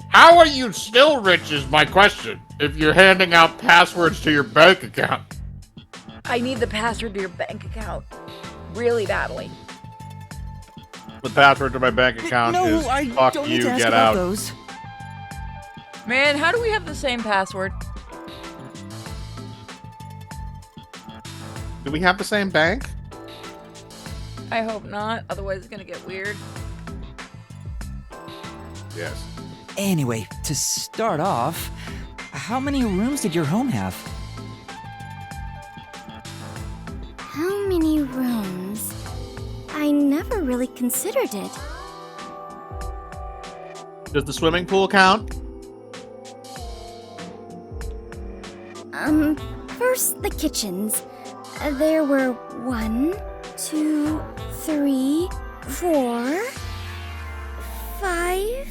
How are you still rich is my question, if you're handing out passwords to your bank account. I need the password to your bank account. Really badly. The password to my bank account no, is I fuck don't you, need to ask get about out. those. Man, how do we have the same password? Do we have the same bank? I hope not, otherwise it's gonna get weird. Yes. Anyway, to start off, how many rooms did your home have? How many rooms? I never really considered it. Does the swimming pool count? First the kitchens. There were 1, 2, 3, 4, 5.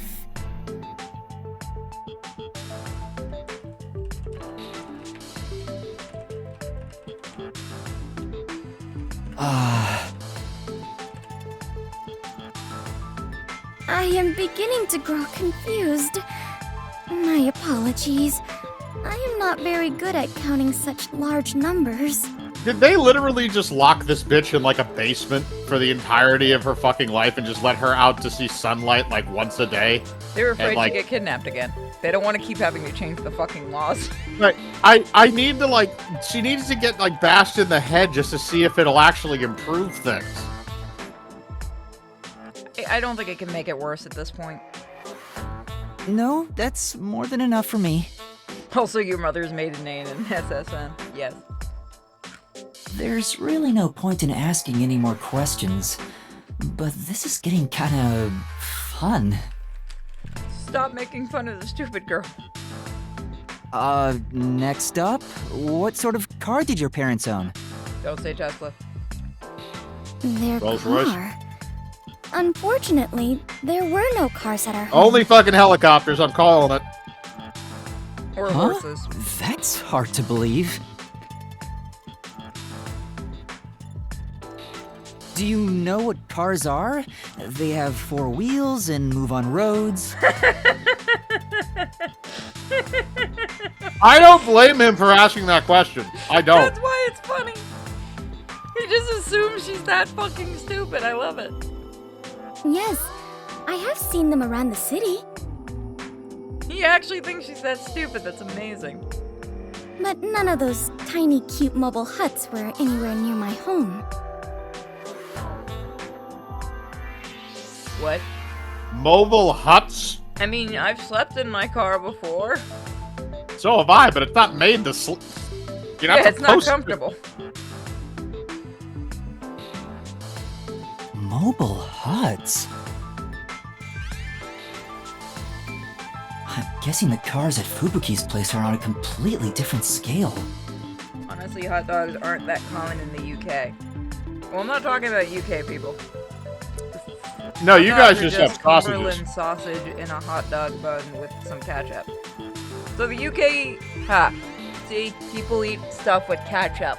I am beginning to grow confused. My apologies. I am not very good at counting such large numbers. Did they literally just lock this bitch in like a basement for the entirety of her fucking life and just let her out to see sunlight like once a day? They were afraid And, like- to get kidnapped again. They don't want to keep having to change the fucking laws. Like, I need to like, she needs to get like bashed in the head just to see if it'll actually improve things. I don't think it can make it worse at this point. No, that's more than enough for me. Also, your mother's maiden name in SSN. Yes. There's really no point in asking any more questions, but this is getting kinda fun. Stop making fun of the stupid girl. Next up, what sort of car did your parents own? Don't say Tesla. Their Rolls Royce? car. Unfortunately, there were no cars at our home. Only fucking helicopters, I'm calling it. Or Huh? horses. That's hard to believe. Do you know what cars are? They have 4 wheels and move on roads. I don't blame him for asking that question. I don't. That's why it's funny. He just assumes she's that fucking stupid. I love it. Yes, I have seen them around the city, He actually thinks she's that stupid. That's amazing. but none of those tiny, cute mobile huts were anywhere near my home. What? Mobile huts? I mean, I've slept in my car before. So have I, but it's not made to sleep. You're not Yeah, it's not supposed to. comfortable. Mobile huts? I'm guessing the cars at Fubuki's place are on a completely different scale. Honestly, hot dogs aren't that common in the UK. Well, I'm not talking about UK people. No, you Hot guys dogs are just have sausages. Cumberland sausage in a hot dog bun with some ketchup. So the UK, see, people eat stuff with ketchup.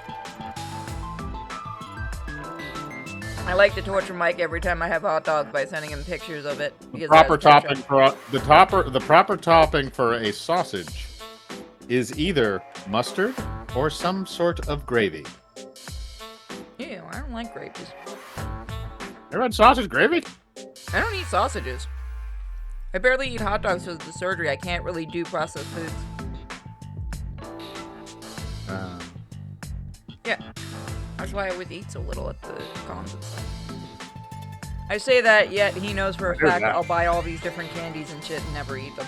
I like to torture Mike every time I have hot dogs by sending him pictures of it. Because it Proper has ketchup. topping for the proper topping for a sausage is either mustard or some sort of gravy. Ew, I don't like gravies. Ever had sausage gravy? I don't eat sausages. I barely eat hot dogs because of the surgery. I can't really do processed foods. Yeah. That's why I always eat so little at the cons and stuff. I say that, yet he knows for a hear fact that. I'll buy all these different candies and shit and never eat them.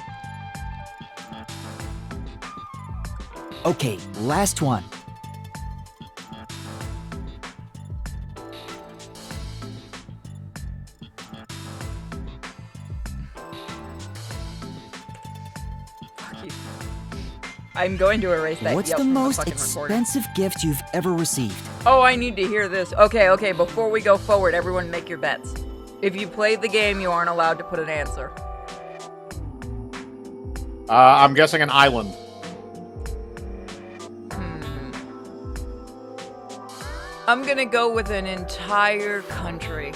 Okay, last one. Fuck you. I'm going to erase that What's yelp the from most fucking recording. expensive gift you've ever received? Oh, I need to hear this. Okay, before we go forward, everyone make your bets. If you played the game, you aren't allowed to put an answer. I'm guessing an island. I'm gonna go with an entire country.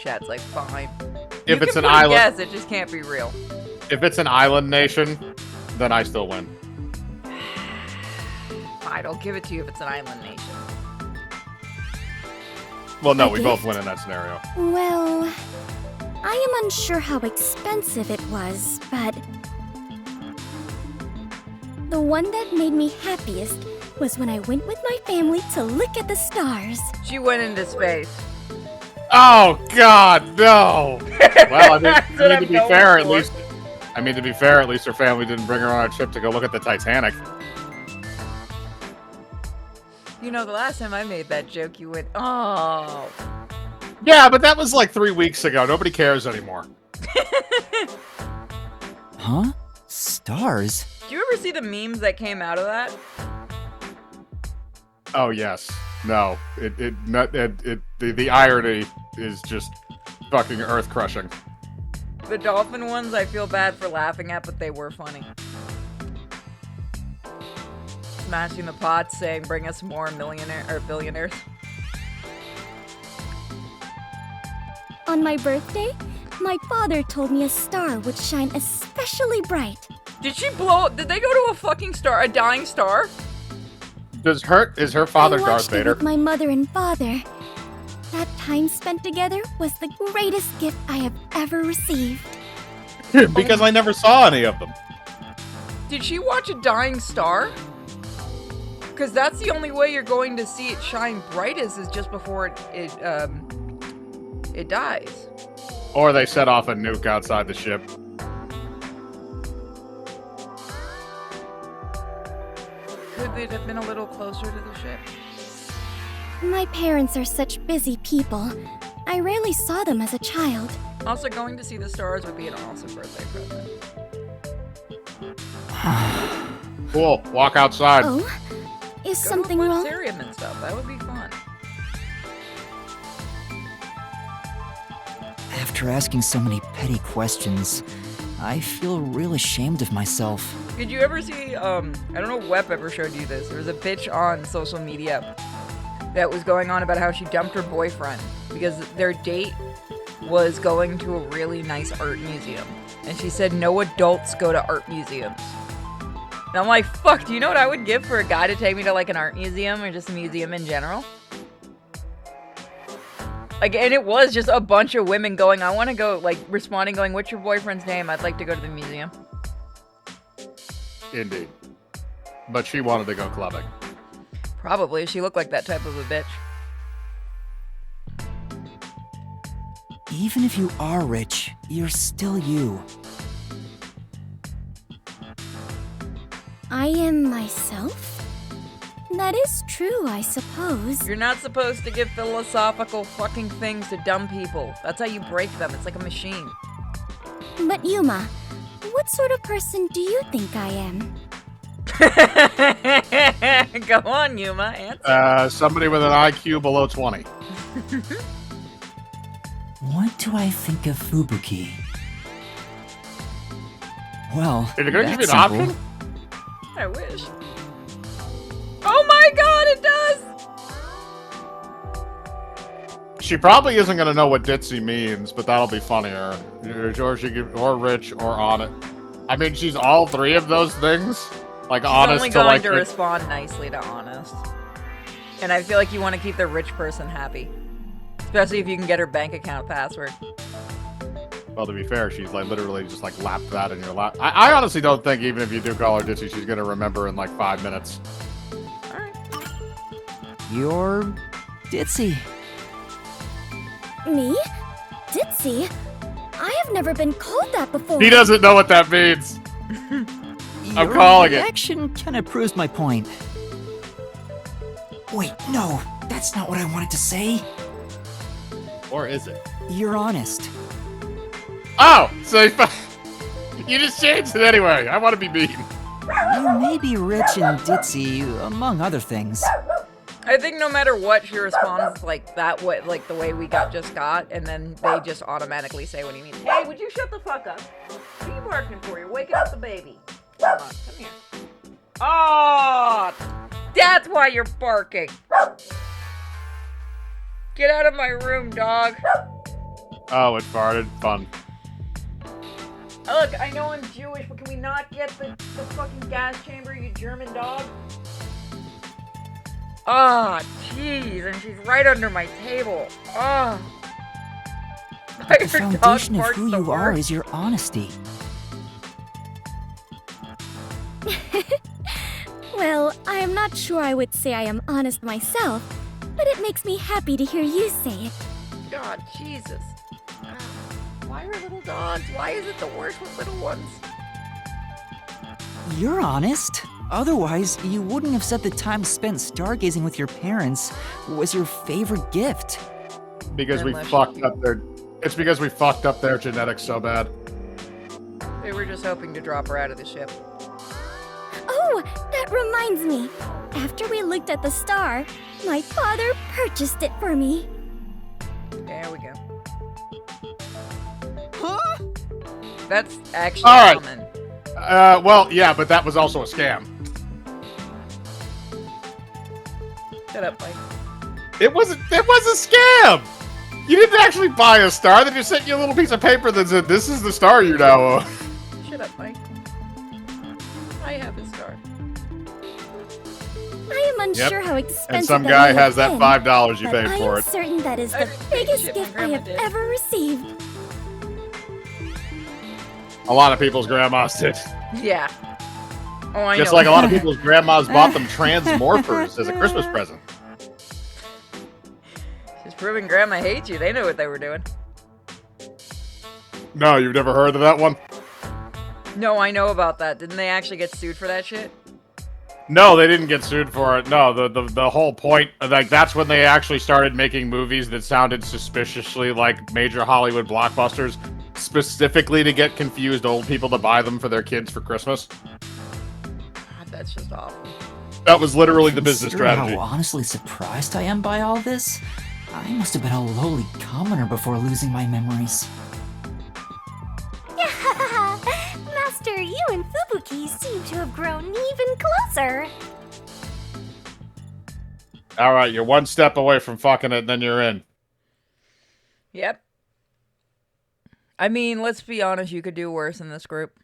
Chat's like, fine. If You it's can an put a island, guess, it just can't be real. if it's an island nation, then I still win. Fine, I'll give it to you if it's an island nation. Well, no, A we both gift? win in that scenario. Well, I am unsure how expensive it was, but the one that made me happiest was when I went with my family to look at the stars. She went into space. Oh God, no! Well, That's what I'm to be going fair, at for. least. I mean, to be fair, at least her family didn't bring her on a trip to go look at the Titanic. You know, the last time I made that joke, you went, oh. Yeah, but that was like 3 weeks ago. Nobody cares anymore. Huh? Stars? Do you ever see the memes that came out of that? Oh yes, no. The irony is just fucking earth crushing. The dolphin ones, I feel bad for laughing at, but they were funny. Smashing the pots, saying, "Bring us more billionaires." On my birthday, my father told me a star would shine especially bright. Did she blow? Did they go to a fucking star? A dying star? Is her father I Darth watched it Vader? with my mother and father. That time spent together was the greatest gift I have ever received. Because I never saw any of them. Did she watch a dying star? Because that's the only way you're going to see it shine brightest is just before it dies. Or they set off a nuke outside the ship. Could it have been a little closer to the ship? My parents are such busy people. I rarely saw them as a child. Also, going to see the stars would be an awesome birthday present. Cool. Walk outside. Oh? Is Go something to a wrong? planetarium and stuff. That would be fun. After asking so many petty questions, I feel real ashamed of myself. Did you ever see, I don't know if Wep ever showed you this. There was a bitch on social media that was going on about how she dumped her boyfriend because their date was going to a really nice art museum. And she said no adults go to art museums. And I'm like, fuck, do you know what I would give for a guy to take me to like an art museum or just a museum in general? Like, and it was just a bunch of women going, I want to go, like, responding, going, what's your boyfriend's name? I'd like to go to the museum. Indeed. But she wanted to go clubbing. Probably. She looked like that type of a bitch. Even if you are rich, you're still you. I am myself? That is true, I suppose. You're not supposed to give philosophical fucking things to dumb people. That's how you break them. It's like a machine. But Yuma, what sort of person do you think I am? Go on, Yuma. Answer. Somebody with an IQ below 20. What do I think of Fubuki? Well, Is it gonna give you that's an simple. option? I wish. Oh my god, it does! She probably isn't gonna know what ditzy means, but that'll be funnier. Or rich, or honest. I mean, she's all three of those things. Like, She's honest only to going like... to respond nicely to honest. And I feel like you want to keep the rich person happy. Especially if you can get her bank account password. Well, to be fair, she's like literally just like lapped that in your lap. I honestly don't think even if you do call her ditzy, she's gonna remember in like 5 minutes. Alright. You're ditzy. Me? Ditzy? I have never been called that before. He doesn't know what that means. I'm calling it. Your reaction kind of proves my point. Wait, no, that's not what I wanted to say. Or is it? You're honest. Oh, so you just changed it anyway. I want to be mean. You may be rich and ditzy, among other things. I think no matter what, she responds like that way, like the way we just got, and then they just automatically say what he means. Hey, would you shut the fuck up? What are you barking for? You're waking up the baby. Come on, come here. Oh, that's why you're barking. Get out of my room, dog. Oh, it farted. Fun. Look, I know I'm Jewish, but can we not get the fucking gas chamber, you German dog? Ah, oh, jeez, and she's right under my table. Ah. Oh. The foundation of who you are is your honesty. Well, I am not sure I would say I am honest myself, but it makes me happy to hear you say it. God, Jesus. Why are little dogs? Why is it the worst with little ones? You're honest. Otherwise, you wouldn't have said the time spent stargazing with your parents was your favorite gift. Because we Unless fucked you- up their... It's because we fucked up their genetics so bad. They were just hoping to drop her out of the ship. Oh, that reminds me. After we looked at the star, my father purchased it for me. There we go. Huh? That's actually All right. common. Well, yeah, but that was also a scam. Shut up, Mike. It was a scam! You didn't actually buy a star, they just sent you a little piece of paper that said, this is the star you now own. Shut up, Mike. I have a star. I am unsure how expensive And some that guy may has have that been, $5 you but paid I for am it. certain that is I the received biggest shit gift from I have Grandma did. ever received. A lot of people's grandmas did. Yeah. Oh, I Just know. like a lot of people's grandmas bought them transmorphers as a Christmas present. Just proving Grandma hates you. They know what they were doing. No, you've never heard of that one? No, I know about that. Didn't they actually get sued for that shit? No, they didn't get sued for it. No, the whole point, like, that's when they actually started making movies that sounded suspiciously like major Hollywood blockbusters, specifically to get confused old people to buy them for their kids for Christmas. God, that's just awful. That was literally the business Considering strategy. how honestly surprised I am by all this, I must have been a lowly commoner before losing my memories. Master, you and Fubuki seem to have grown even closer. Alright, you're one step away from fucking it, then you're in. Yep. I mean, let's be honest, you could do worse in this group.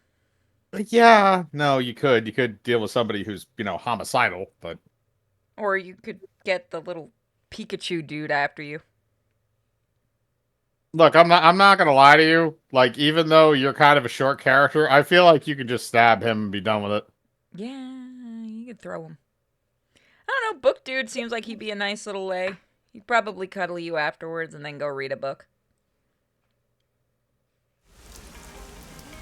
Yeah, no, you could. You could deal with somebody who's, homicidal, but... Or you could get the little Pikachu dude after you. Look, I'm not gonna lie to you. Like, even though you're kind of a short character, I feel like you could just stab him and be done with it. Yeah, you could throw him. I don't know, Book Dude seems like he'd be a nice little lay. He'd probably cuddle you afterwards and then go read a book.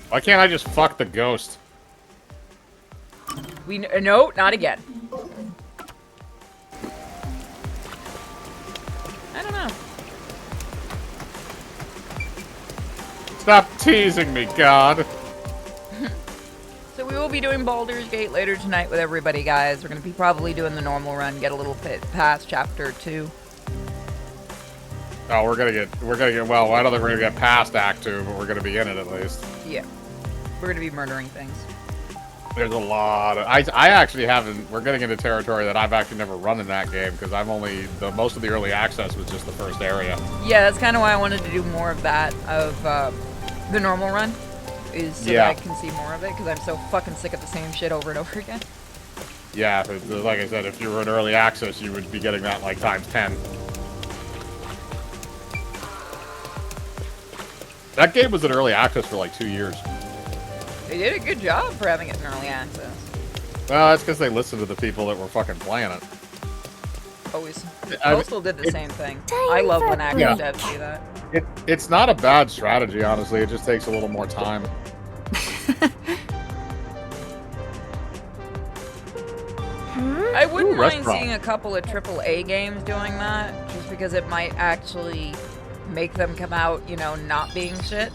Why can't I just fuck the ghost? No, not again. I don't know. Stop teasing me, God. So we will be doing Baldur's Gate later tonight with everybody, guys. We're going to be probably doing the normal run, get a little bit past chapter 2. Oh, we're gonna get, well, I don't think we're gonna get past Act 2, but we're gonna be in it at least. Yeah. We're going to be murdering things. There's a lot of, I actually haven't, we're getting into territory that I've actually never run in that game, because I've only, most of the early access was just the first area. Yeah, that's kind of why I wanted to do more of that, of the normal run, is so that I can see more of it, because I'm so fucking sick of the same shit over and over again. Yeah, like I said, if you were in early access, you would be getting that like times 10. That game was in early access for like 2 years. They did a good job for having it in early access. Well, that's because they listened to the people that were fucking playing it. Always. I mean, Postal did the same thing. I love when active devs do that. It's not a bad strategy, honestly. It just takes a little more time. I wouldn't mind restaurant. seeing a couple of AAA games doing that, just because it might actually make them come out, not being shit.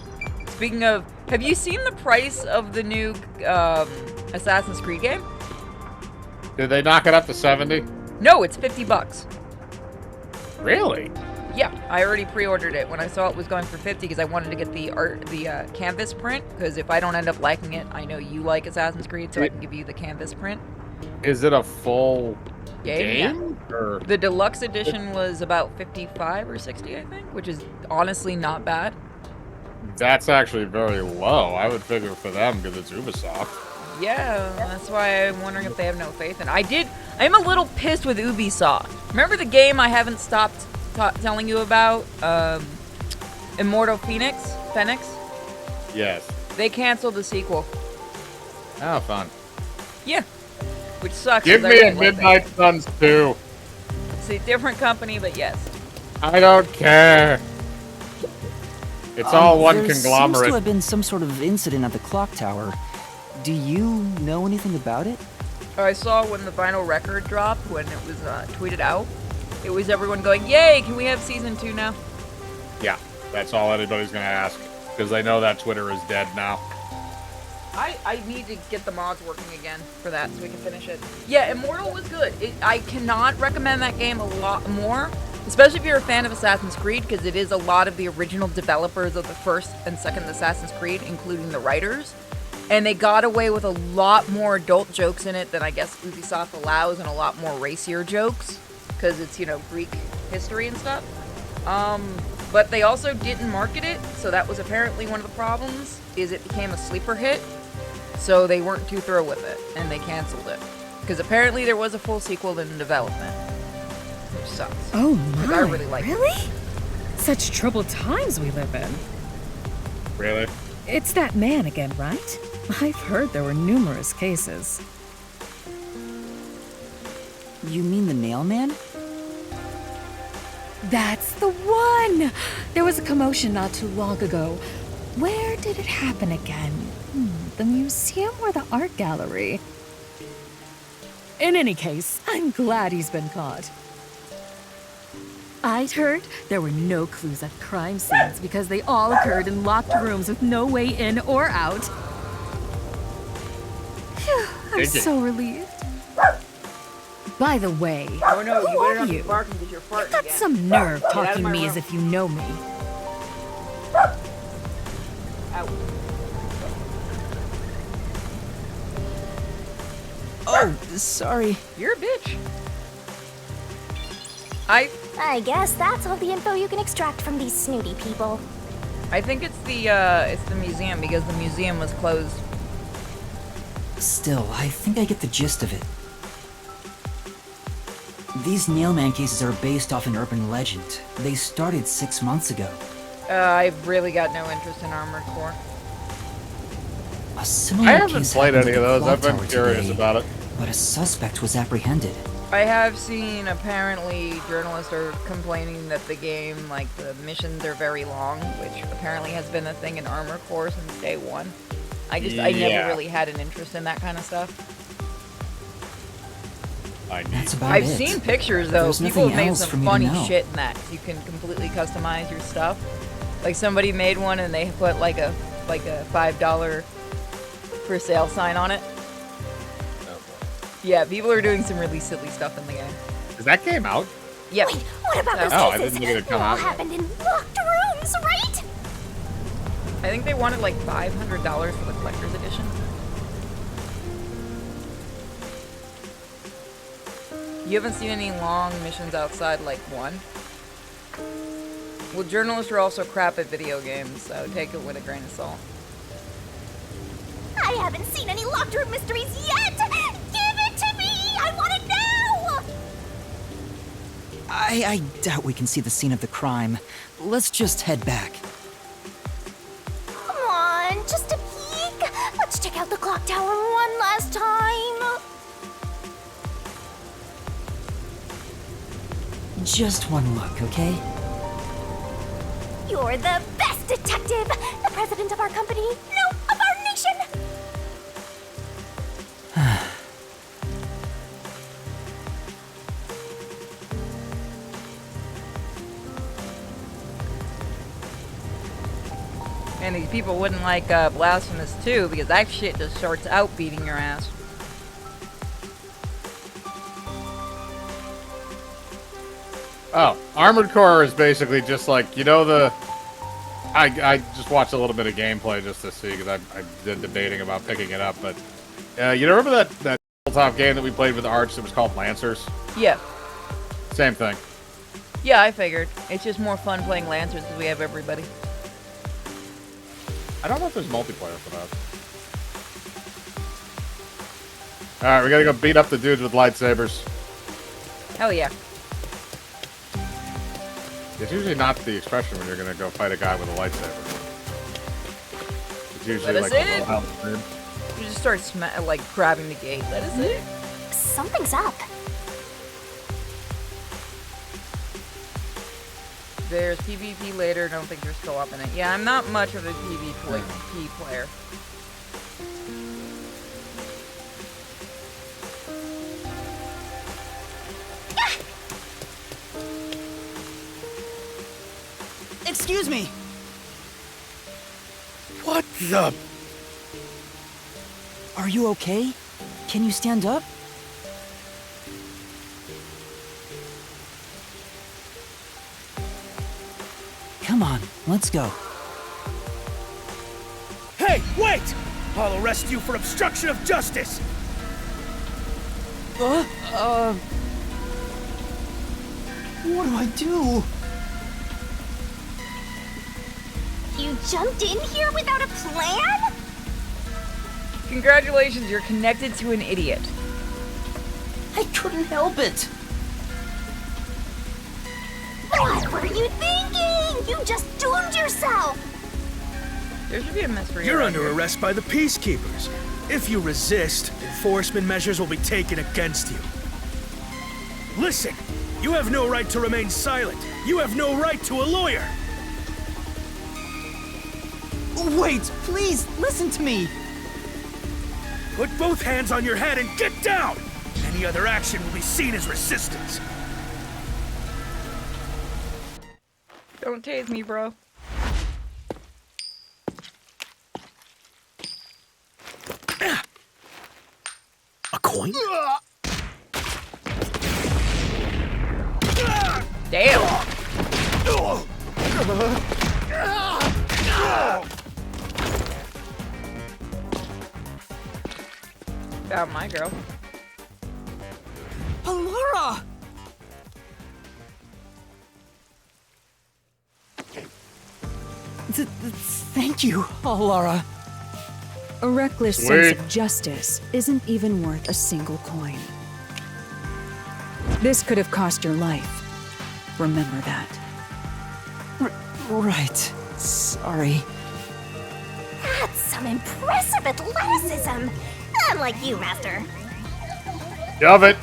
Speaking of, have you seen the price of the new Assassin's Creed game? Did they knock it up to 70? No, it's $50. Really? Yeah, I already pre-ordered it when I saw it was going for 50 because I wanted to get the canvas print, because if I don't end up liking it, I know you like Assassin's Creed, so I can give you the canvas print. Is it a full game? Yeah. Or? The deluxe edition was about 55 or 60, I think, which is honestly not bad. That's actually very low. I would figure for them because it's Ubisoft. Yeah, that's why I'm wondering if they have no faith in it. I'm a little pissed with Ubisoft. Remember the game I haven't stopped telling you about? Immortal Phoenix? Yes. They canceled the sequel. Oh, fun. Yeah. Which sucks. Give 'cause I me really a like Midnight that. Suns 2. It's a different company, but yes. I don't care. It's all one there conglomerate. Seems to have been some sort of incident at the Clocktower. Do you know anything about it? I saw when the vinyl record dropped, when it was tweeted out, it was everyone going, "Yay, can we have season 2 now?" Yeah, that's all anybody's gonna ask, because they know that Twitter is dead now. I need to get the mods working again for that so we can finish it. Yeah, Immortal was good. I cannot recommend that game a lot more, especially if you're a fan of Assassin's Creed, because it is a lot of the original developers of the first and second Assassin's Creed, including the writers. And they got away with a lot more adult jokes in it than I guess Ubisoft allows, and a lot more racier jokes, because it's, Greek history and stuff. But they also didn't market it, so that was apparently one of the problems, is it became a sleeper hit. So they weren't too thrilled with it, and they canceled it. Because apparently there was a full sequel in development. Which sucks. Oh 'Cause my, I really like it. really? Such troubled times we live in. Really? It's that man again, right? I've heard there were numerous cases. You mean the nail man? That's the one! There was a commotion not too long ago. Where did it happen again? The museum or the art gallery? In any case, I'm glad he's been caught. I'd heard there were no clues at crime scenes because they all occurred in locked rooms with no way in or out. Phew, I'm so relieved. By the way, Oh no, who you better are not be you? barking because you're farting You've got again. some nerve Get out of talking my to me room. as if you know me. Ow. Oh, sorry. You're a bitch. I guess that's all the info you can extract from these snooty people. I think it's the museum because the museum was closed. Still, I think I get the gist of it. These Nailman cases are based off an urban legend. They started 6 months ago. I've really got no interest in Armored Core. A similar I haven't case played happened any of at the those. I've been Clocktower curious today, about it. but a suspect was apprehended. I have seen apparently journalists are complaining that the game, like the missions are very long, which apparently has been a thing in Armored Core since day one. I Yeah. never really had an interest in that kind of stuff. That's about I've it. seen pictures though. There's People have nothing made else for some me to funny know. shit in that. You can completely customize your stuff. Like somebody made one and they put like a $5 for sale sign on it. Yeah, people are doing some really silly stuff in the game. Is that game out? Yep. Wait, what about those Oh, I cases? didn't think it had come They all out yet. happened in locked rooms, right? I think they wanted like $500 for the collector's edition. You haven't seen any long missions outside like one? Well, journalists are also crap at video games, so take it with a grain of salt. I haven't seen any locked room mysteries yet! Give it to me! I want it now! I doubt we can see the scene of the crime. Let's just head back. Come on, just a peek. Let's check out the clock tower one last time. Just one look, okay? You're the best detective! The president of our company, no, of our nation! And these people wouldn't like Blasphemous 2 because that shit just starts out beating your ass. Oh, Armored Core is basically just like, you know, the... I just watched a little bit of gameplay just to see, because I've been debating about picking it up, but... you remember that top game that we played with Arch that was called Lancers? Yeah. Same thing. Yeah, I figured. It's just more fun playing Lancers because we have everybody. I don't know if there's multiplayer for that. Alright, we gotta go beat up the dudes with lightsabers. Hell yeah. It's usually not the expression when you're gonna go fight a guy with a lightsaber. It's usually Let us like a in. little house dude. You just start like grabbing the gate. Let us in. Something's up. There's PvP later. Don't think there's co-op in it. Yeah, I'm not much of a PvP player. Excuse me! What the? Are you okay? Can you stand up? Come on, let's go. Hey, wait! I'll arrest you for obstruction of justice! What do I do? You jumped in here without a plan? Congratulations, you're connected to an idiot. I couldn't help it. What were you thinking? You just doomed yourself! There should be a mystery. You're around under here. arrest by the Peacekeepers. If you resist, enforcement measures will be taken against you. Listen, you have no right to remain silent. You have no right to a lawyer. Wait, please, listen to me. Put both hands on your head and get down! Any other action will be seen as resistance. Don't tase me, bro. A coin? Damn! Found my girl. Laura! Thank you, Laura. A reckless Sweet. sense of justice isn't even worth a single coin. This could have cost your life. Remember that. Right. Sorry. That's some impressive athleticism! Unlike you, Master. Shove it.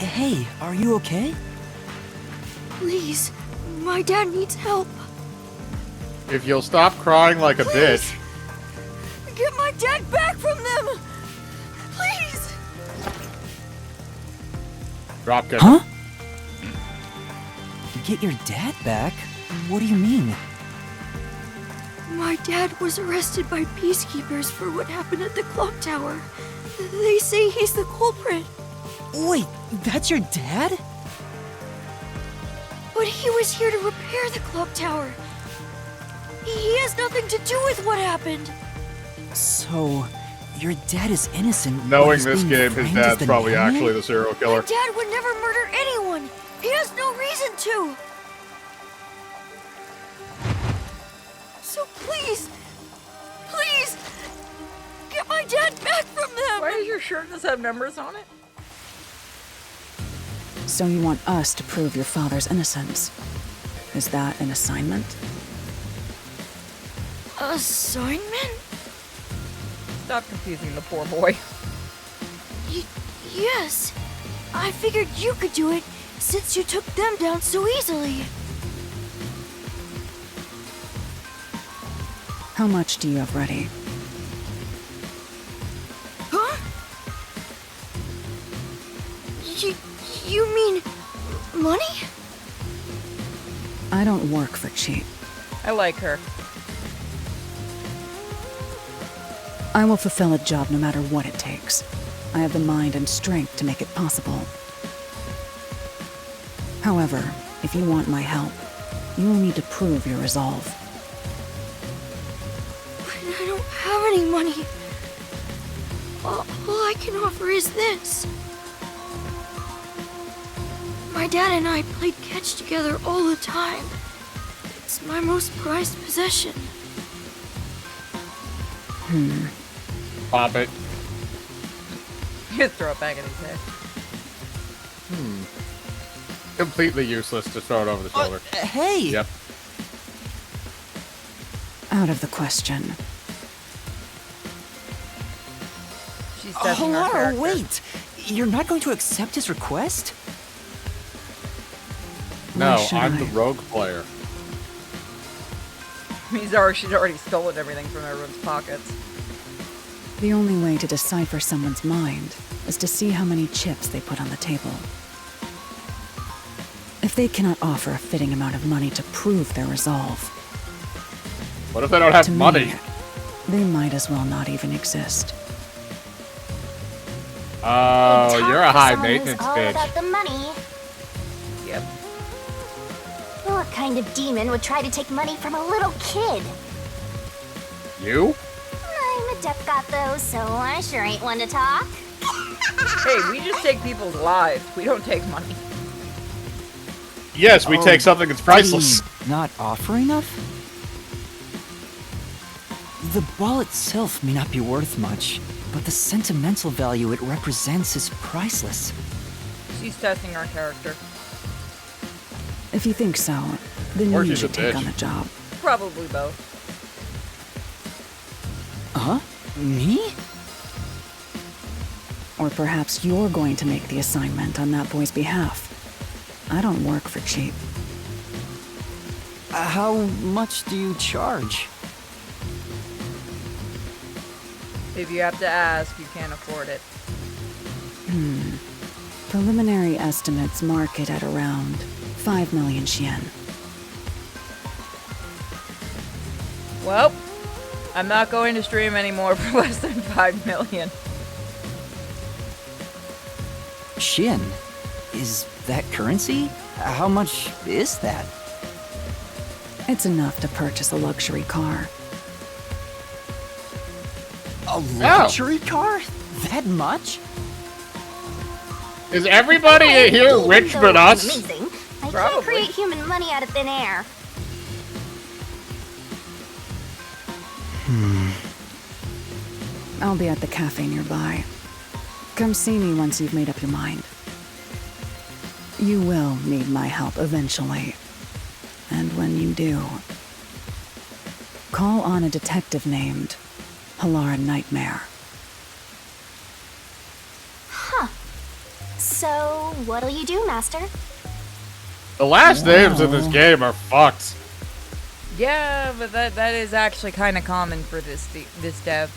Hey, are you okay? Please, my dad needs help. If you'll stop crying like a bitch. Get my dad back from them! Please! Drop kick. Huh? Get your dad back? What do you mean? My dad was arrested by peacekeepers for what happened at the Clocktower. They say he's the culprit. Wait, that's your dad? But he was here to repair the Clocktower. He has nothing to do with what happened. So, your dad is innocent. but Knowing is this being game, his framed as dad's the probably nailman? actually the serial My killer. dad would never murder anyone. He has no reason to. So please, please, get my dad back from them. Why does your shirt just have numbers on it? So you want us to prove your father's innocence? Is that an assignment? Assignment? Stop confusing the poor boy. Yes. I figured you could do it since you took them down so easily. How much do you have ready? Huh? You mean money? I don't work for cheap. I like her. I will fulfill a job no matter what it takes. I have the mind and strength to make it possible. However, if you want my help, you will need to prove your resolve. I don't have any money. All I can offer is this. My dad and I played catch together all the time. It's my most prized possession. Pop it. Just throw it back at his head. Completely useless to throw it over the shoulder. Hey! Yep. Out of the question. She's testing our Laura, character. wait! You're not going to accept his request? No, should I'm I? the rogue player. She's already stolen everything from everyone's pockets. The only way to decipher someone's mind is to see how many chips they put on the table. If they cannot offer a fitting amount of money to prove their resolve, What if they don't have to money? me, they might as well not even exist. Oh, Big talk you're a for high someone who's maintenance all bitch. about the money. Yep. What kind of demon would try to take money from a little kid? You? I'm a deaf got those, so I sure ain't one to talk. Hey, we just take people's lives. We don't take money. Yes, we take something that's priceless. Did he not offer enough? The ball itself may not be worth much, but the sentimental value it represents is priceless. She's testing our character. If you think so, then Or you she's a should take bitch. on the job. Probably both. Huh? Me? Or perhaps you're going to make the assignment on that boy's behalf. I don't work for cheap. How much do you charge? If you have to ask, you can't afford it. Preliminary estimates mark it at around 5 million yen. Well, I'm not going to stream anymore for less than 5 million. Shin? Is that currency? How much is that? It's enough to purchase a luxury car. A luxury car? That much? Is everybody here rich but us? Amazing. I Probably. can't create human money out of thin air. I'll be at the cafe nearby. Come see me once you've made up your mind. You will need my help eventually. And when you do, call on a detective named Pilar Nightmare. Huh. So, what'll you do, Master? The last names in this game are fucked. Yeah, but that is actually kind of common for this dev.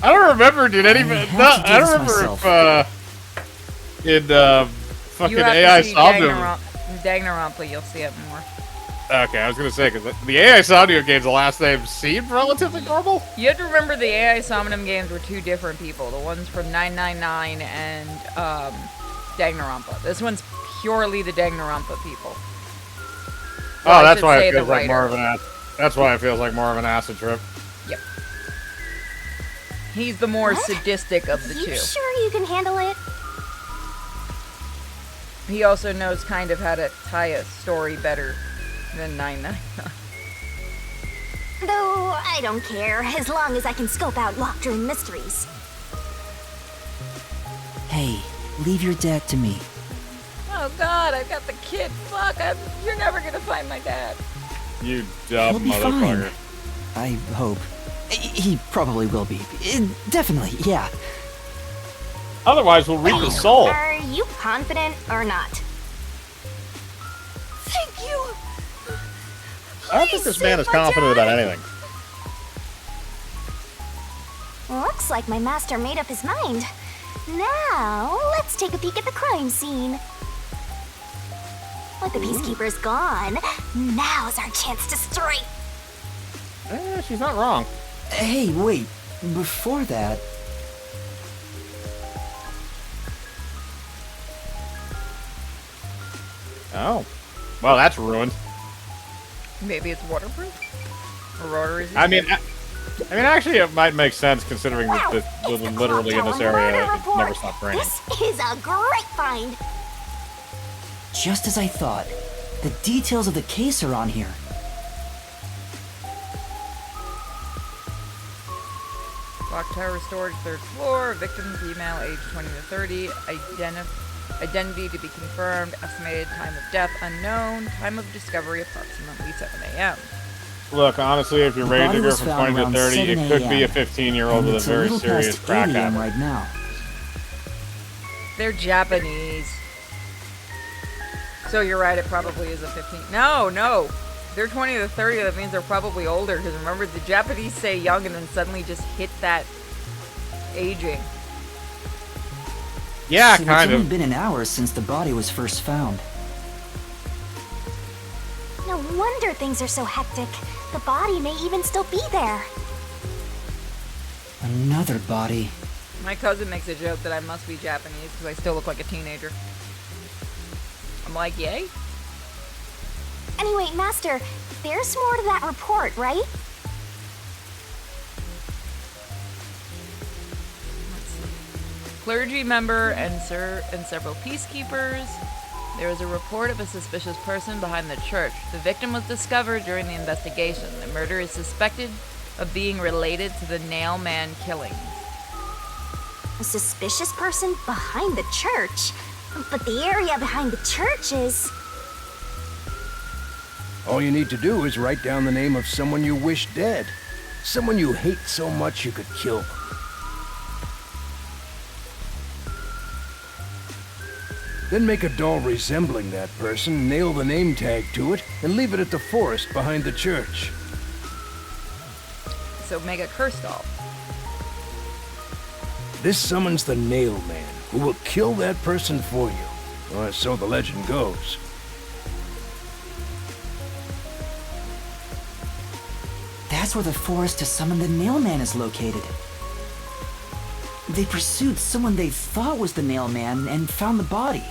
I don't remember, did anybody... have No, to do I this don't remember myself. if, in, fucking You have AI to see Somnium... Danganronpa, you'll see it more. Okay, I was gonna say, because the AI Somnium games, the last name seemed relatively normal. You have to remember the AI Somnium games were two different people. The ones from 999 and Danganronpa. This one's purely the Danganronpa people. Well, Oh, that's should why say it the feels like more writer. of an That's why it feels like more of an acid trip. Yep. He's the more What? sadistic of the You two. sure you can handle it? He also knows kind of how to tie a story better than 999. Though, I don't care, as long as I can scope out locked room mysteries. Hey, leave your dad to me. Oh god, I've got the kid. Fuck, you're never gonna find my dad. You He'll dumb be motherfucker. fine. I hope. He probably will be. Definitely, yeah. Otherwise, we'll reap his soul. Are you confident or not? Thank you. I don't think this man is confident about anything. Looks like my master made up his mind. Now, let's take a peek at the crime scene. With the peacekeepers gone, now's our chance to strike. She's not wrong. Hey, wait. Before that... Oh. Well, that's ruined. Maybe it's waterproof? Or water resistant? I mean, actually, it might make sense considering that literally in this area it never stopped raining. This is a great find. Just as I thought. The details of the case are on here. Clocktower storage, 3rd floor. Victim female, age 20 to 30. Identity to be confirmed. Estimated time of death unknown. Time of discovery approximately 7 a.m. Look, honestly, if you're The ready body to go was from found 20 to around 30, it 7 could be a a.m., 15-year-old and with a it's very little serious past 8 crack a.m. habit. right now. They're Japanese. So you're right, it probably is a 15. No. They're 20 to 30, that means they're probably older. Because remember, the Japanese say young and then suddenly just hit that aging. Yeah, So kind it's only of. been an hour since the body was first found. No wonder things are so hectic. The body may even still be there. Another body. My cousin makes a joke that I must be Japanese because I still look like a teenager. I'm like, yay? Anyway, Master, there's more to that report, right? Clergy member and several peacekeepers. There is a report of a suspicious person behind the church. The victim was discovered during the investigation. The murder is suspected of being related to the Nail Man killings. A suspicious person behind the church? But the area behind the church is... All you need to do is write down the name of someone you wish dead. Someone you hate so much you could kill them. Then make a doll resembling that person, nail the name tag to it, and leave it at the forest behind the church. So make a curse doll. This summons the Nail Man, who will kill that person for you. Or so the legend goes. That's where the forest to summon the Nail Man is located. They pursued someone they thought was the Nail Man and found the body.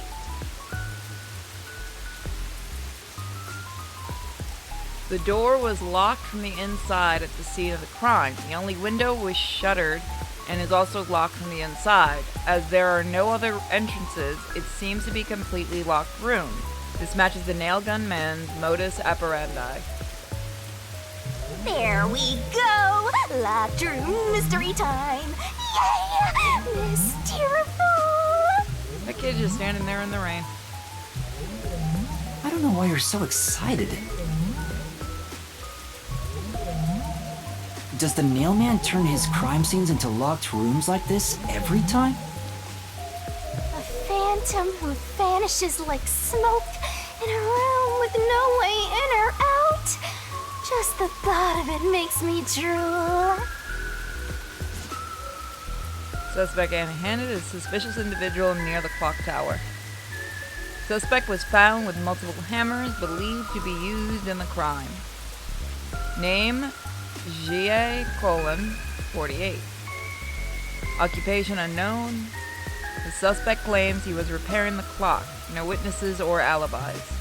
The door was locked from the inside at the scene of the crime. The only window was shuttered and is also locked from the inside. As there are no other entrances, it seems to be a completely locked room. This matches the Nail Gun Man's modus operandi. There we go! Locked room mystery time! Yay! Mysteriful! That kid's just standing there in the rain. I don't know why you're so excited. Does the Nail Man turn his crime scenes into locked rooms like this every time? A phantom who vanishes like smoke in a room with no way in or out. Just the thought of it makes me drool. Suspect apprehended a suspicious individual near the Clocktower. Suspect was found with multiple hammers believed to be used in the crime. Name: G.A. 48. Occupation unknown. The suspect claims he was repairing the clock. No witnesses or alibis.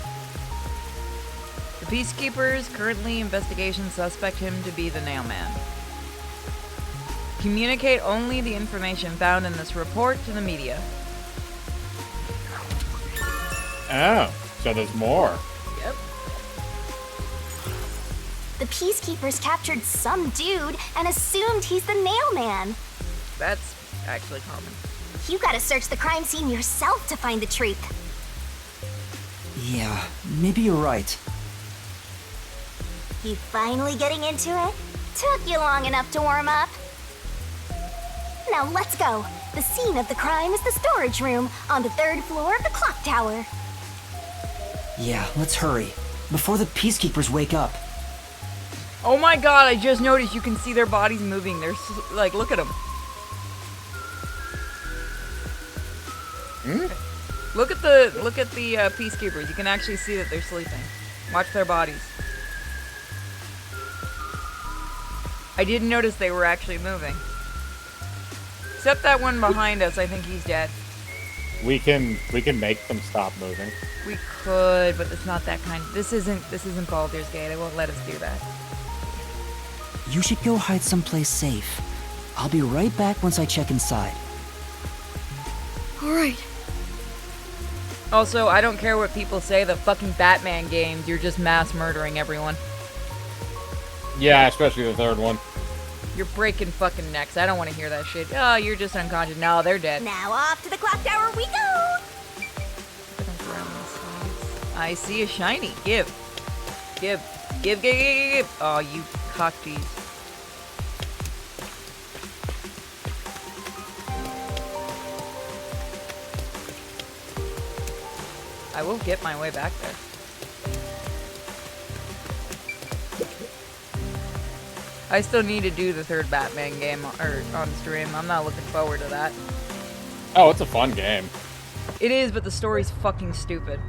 The Peacekeepers currently investigation suspect him to be the Nail Man. Communicate only the information found in this report to the media. Oh, so there's more. Yep. The Peacekeepers captured some dude and assumed he's the Nail Man. That's actually common. You gotta search the crime scene yourself to find the truth. Yeah, maybe you're right. You finally getting into it? Took you long enough to warm up. Now let's go. The scene of the crime is the storage room on the 3rd floor of the Clocktower. Yeah, let's hurry. Before the Peacekeepers wake up. Oh my god, I just noticed you can see their bodies moving. They're like, look at them. Look at the Peacekeepers. You can actually see that they're sleeping. Watch their bodies. I didn't notice they were actually moving. Except that one behind us, I think he's dead. We can make them stop moving. We could, but it's not that kind. This isn't Baldur's Gate. I won't let us do that. You should go hide someplace safe. I'll be right back once I check inside. Alright. Also, I don't care what people say, the fucking Batman games, you're just mass murdering everyone. Yeah, especially the 3rd one. You're breaking fucking necks. I don't want to hear that shit. Oh, you're just unconscious. No, they're dead. Now off to the Clocktower we go! I see a shiny. Give. Oh, you cocktease. I will get my way back there. I still need to do the 3rd Batman game on stream. I'm not looking forward to that. Oh, it's a fun game. It is, but the story's fucking stupid.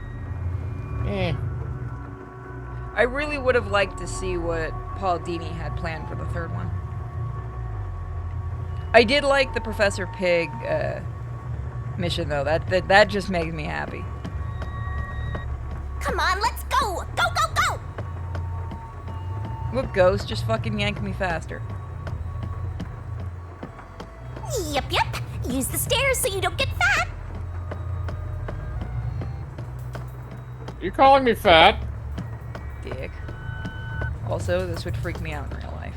I really would have liked to see what Paul Dini had planned for the 3rd one. I did like the Professor Pig mission though. That just made me happy. Come on, let's go! Go, go, go! Look, Ghost, just fucking yank me faster. Yep. Use the stairs so you don't get fat. You calling me fat? Dick. Also, this would freak me out in real life.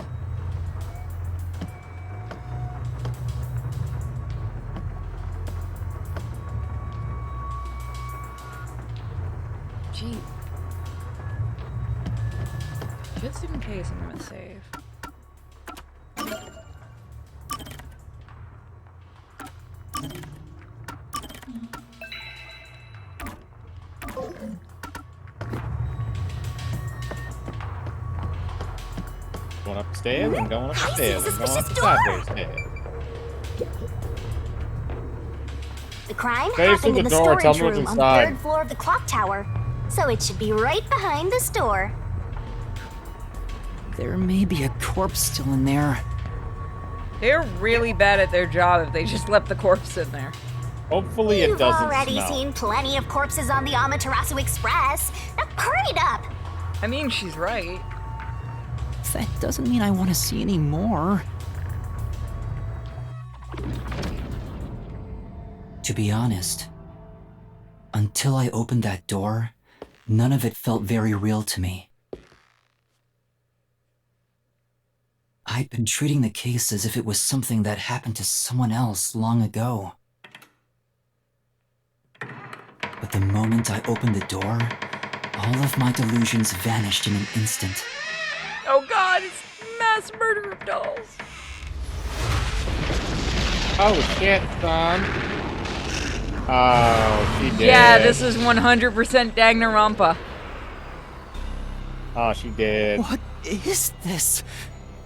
Just in case I'm gonna save. Going upstairs and going upstairs and going suspicious up door. sideways stairs. The crime Face to happened in the the door, tell storage me what's room on the inside. 3rd floor of the clock tower. So it should be right behind the store. There may be a corpse still in there. They're really bad at their job if they just left the corpse in there. Hopefully it You've doesn't already smell. seen plenty of corpses on the Amaterasu Express. Now hurry it up! I mean, she's right. That doesn't mean I want to see any more. To be honest, until I opened that door, none of it felt very real to me. I'd been treating the case as if it was something that happened to someone else long ago. But the moment I opened the door, all of my delusions vanished in an instant. Oh god, it's mass murder of dolls. Oh shit, son. Oh, she did. Yeah, this is 100% Danganronpa. Oh, she did. What is this?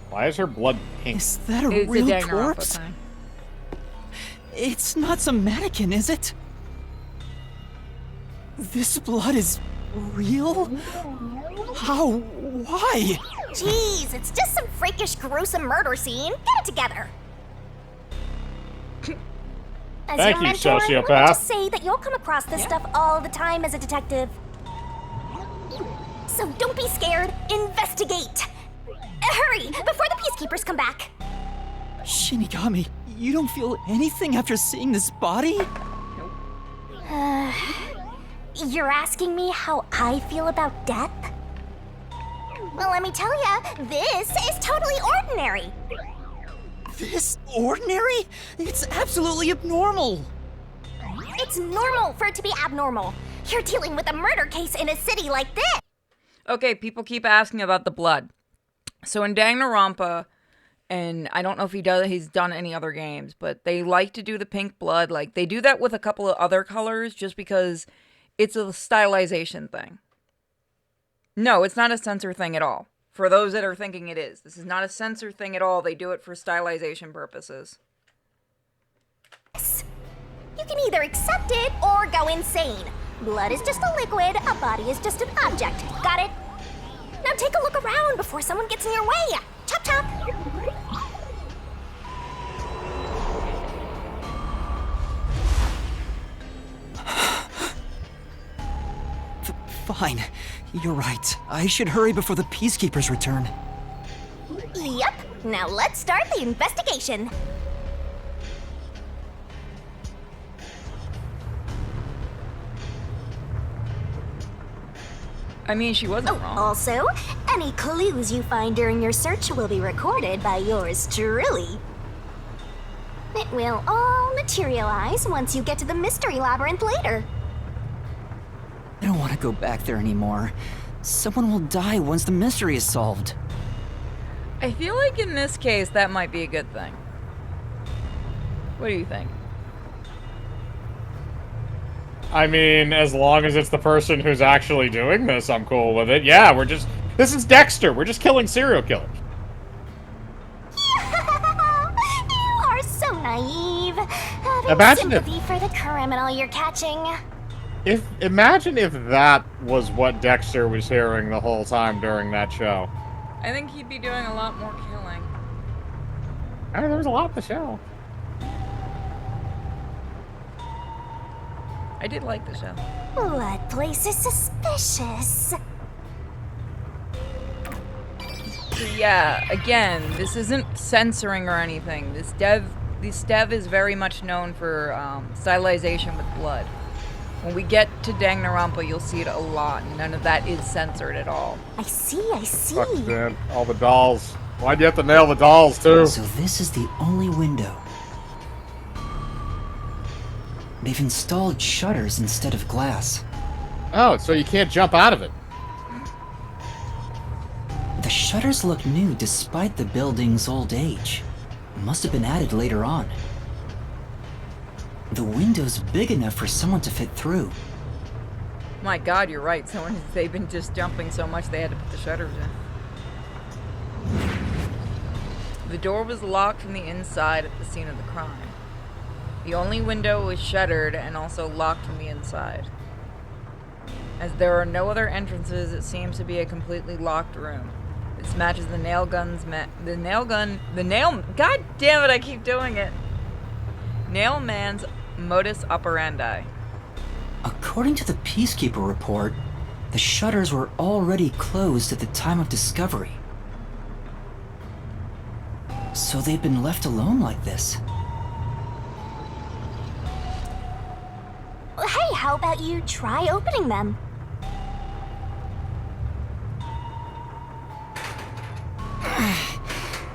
Why is her blood pink? Is that a It's a real Danganronpa corpse? thing. It's not some mannequin, is it? This blood is real? How? Why? Jeez, it's just some freakish, gruesome murder scene. Get it together. As Thank your you, mentor, let me sociopath. just say that you'll come across this stuff all the time as a detective. So don't be scared. Investigate. Hurry, before the peacekeepers come back. Shinigami, you don't feel anything after seeing this body? You're asking me how I feel about death? Well, let me tell ya, this is totally ordinary. This ordinary? It's absolutely abnormal. It's normal for it to be abnormal. You're dealing with a murder case in a city like this. Okay, people keep asking about the blood. So in Danganronpa, and I don't know if he's done any other games, but they like to do the pink blood. Like, they do that with a couple of other colors just because it's a stylization thing. No, it's not a censor thing at all. For those that are thinking it is. This is not a censor thing at all. They do it for stylization purposes. You can either accept it or go insane. Blood is just a liquid, a body is just an object. Got it? Now take a look around before someone gets in your way. Chop chop. Fine, you're right. I should hurry before the peacekeepers return. Yep. Now let's start the investigation. I mean, she wasn't wrong. Also, any clues you find during your search will be recorded by yours truly. It will all materialize once you get to the mystery labyrinth later. I don't want to go back there anymore. Someone will die once the mystery is solved. I feel like in this case, that might be a good thing. What do you think? I mean, as long as it's the person who's actually doing this, I'm cool with it. Yeah, this is Dexter. We're just killing serial killers. You are so naive. Having Imagine sympathy for the criminal you're catching. Imagine if that was what Dexter was hearing the whole time during that show. I think he'd be doing a lot more killing. I mean, there was a lot to show. I did like the show. That place is suspicious. So yeah, again, this isn't censoring or anything. This dev is very much known for stylization with blood. When we get to Danganronpa, you'll see it a lot. None of that is censored at all. I see. Fuck, man. All the dolls. Why'd you have to nail the dolls, too? So this is the only window. They've installed shutters instead of glass. Oh, so you can't jump out of it. The shutters look new despite the building's old age. Must have been added later on. The window's big enough for someone to fit through. My God, you're right. They've been just jumping so much they had to put the shutters in. The door was locked from the inside at the scene of the crime. The only window was shuttered and also locked from the inside. As there are no other entrances, it seems to be a completely locked room. This matches the nail gun's God damn it, I keep doing it. Nail man's modus operandi. According to the Peacekeeper report, the shutters were already closed at the time of discovery. So they've been left alone like this. Hey, how about you try opening them?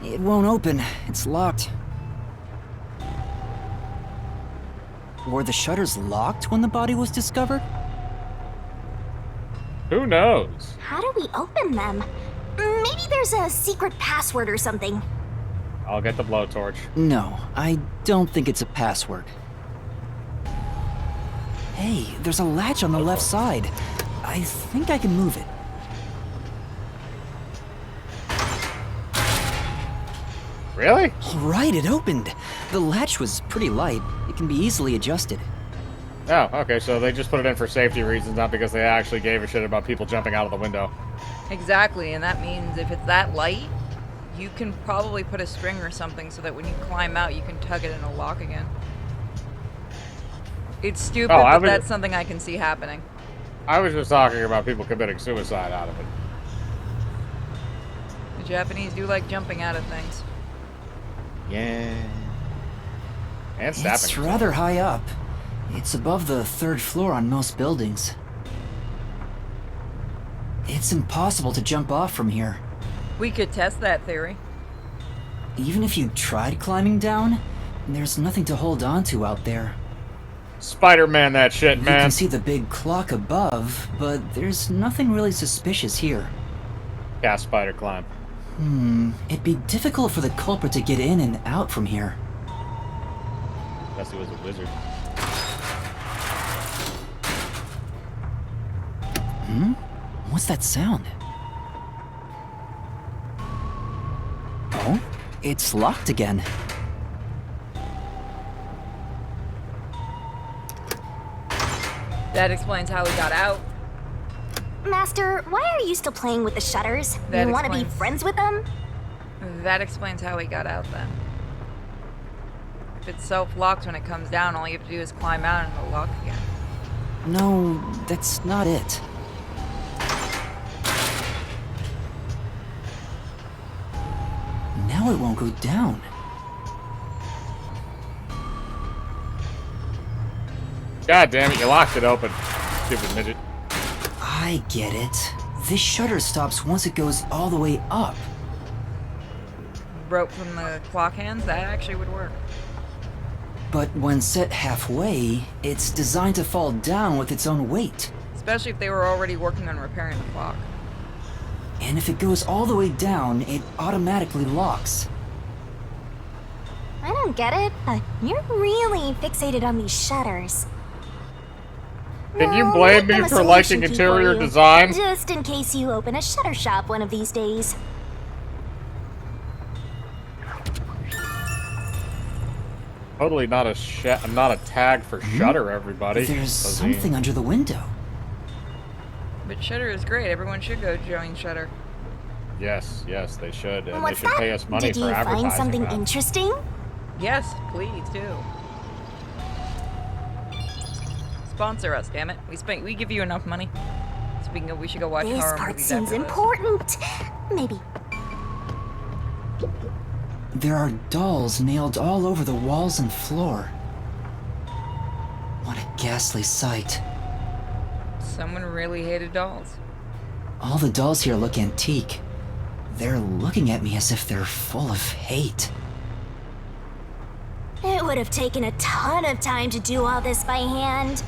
It won't open. It's locked. Were the shutters locked when the body was discovered? Who knows? How do we open them? Maybe there's a secret password or something. I'll get the blowtorch. No, I don't think it's a password. Hey, there's a latch on the left side. I think I can move it. Really? All right, it opened. The latch was pretty light. It can be easily adjusted. Oh, okay, so they just put it in for safety reasons, not because they actually gave a shit about people jumping out of the window. Exactly, and that means if it's that light, you can probably put a string or something so that when you climb out, you can tug it and it'll lock again. It's stupid, but that's something I can see happening. I was just talking about people committing suicide out of it. The Japanese do like jumping out of things. Yeah. And stabbing. It's rather high up. It's above the 3rd floor on most buildings. It's impossible to jump off from here. We could test that theory. Even if you tried climbing down, there's nothing to hold on to out there. Spider-Man that shit, man. You can see the big clock above, but there's nothing really suspicious here. Cast spider climb. It'd be difficult for the culprit to get in and out from here. Unless he was a wizard. What's that sound? Oh, it's locked again. That explains how he got out. Master, why are you still playing with the shutters? You want to be friends with them? That explains how he got out then. If it's self-locked when it comes down, all you have to do is climb out and it'll lock again. No, that's not it. Now it won't go down. God damn it, you locked it open. Stupid midget. I get it. This shutter stops once it goes all the way up. Rope from the clock hands, that actually would work. But when set halfway, it's designed to fall down with its own weight. Especially if they were already working on repairing the clock. And if it goes all the way down, it automatically locks. I don't get it, but you're really fixated on these shutters. Can you blame me for liking interior design? Just in case you open a shutter shop one of these days. Totally not a tag for Shutter, everybody. There's something under the window. But Shutter is great. Everyone should go join Shutter. Yes, they should. And What's they should that? pay us money Did for you advertising find something that. interesting? Yes, please do. Sponsor us, damn it. We give you enough money. So we should go watch This horror part movies seems after this. important. Maybe. There are dolls nailed all over the walls and floor. What a ghastly sight. Someone really hated dolls. All the dolls here look antique. They're looking at me as if they're full of hate. It would have taken a ton of time to do all this by hand.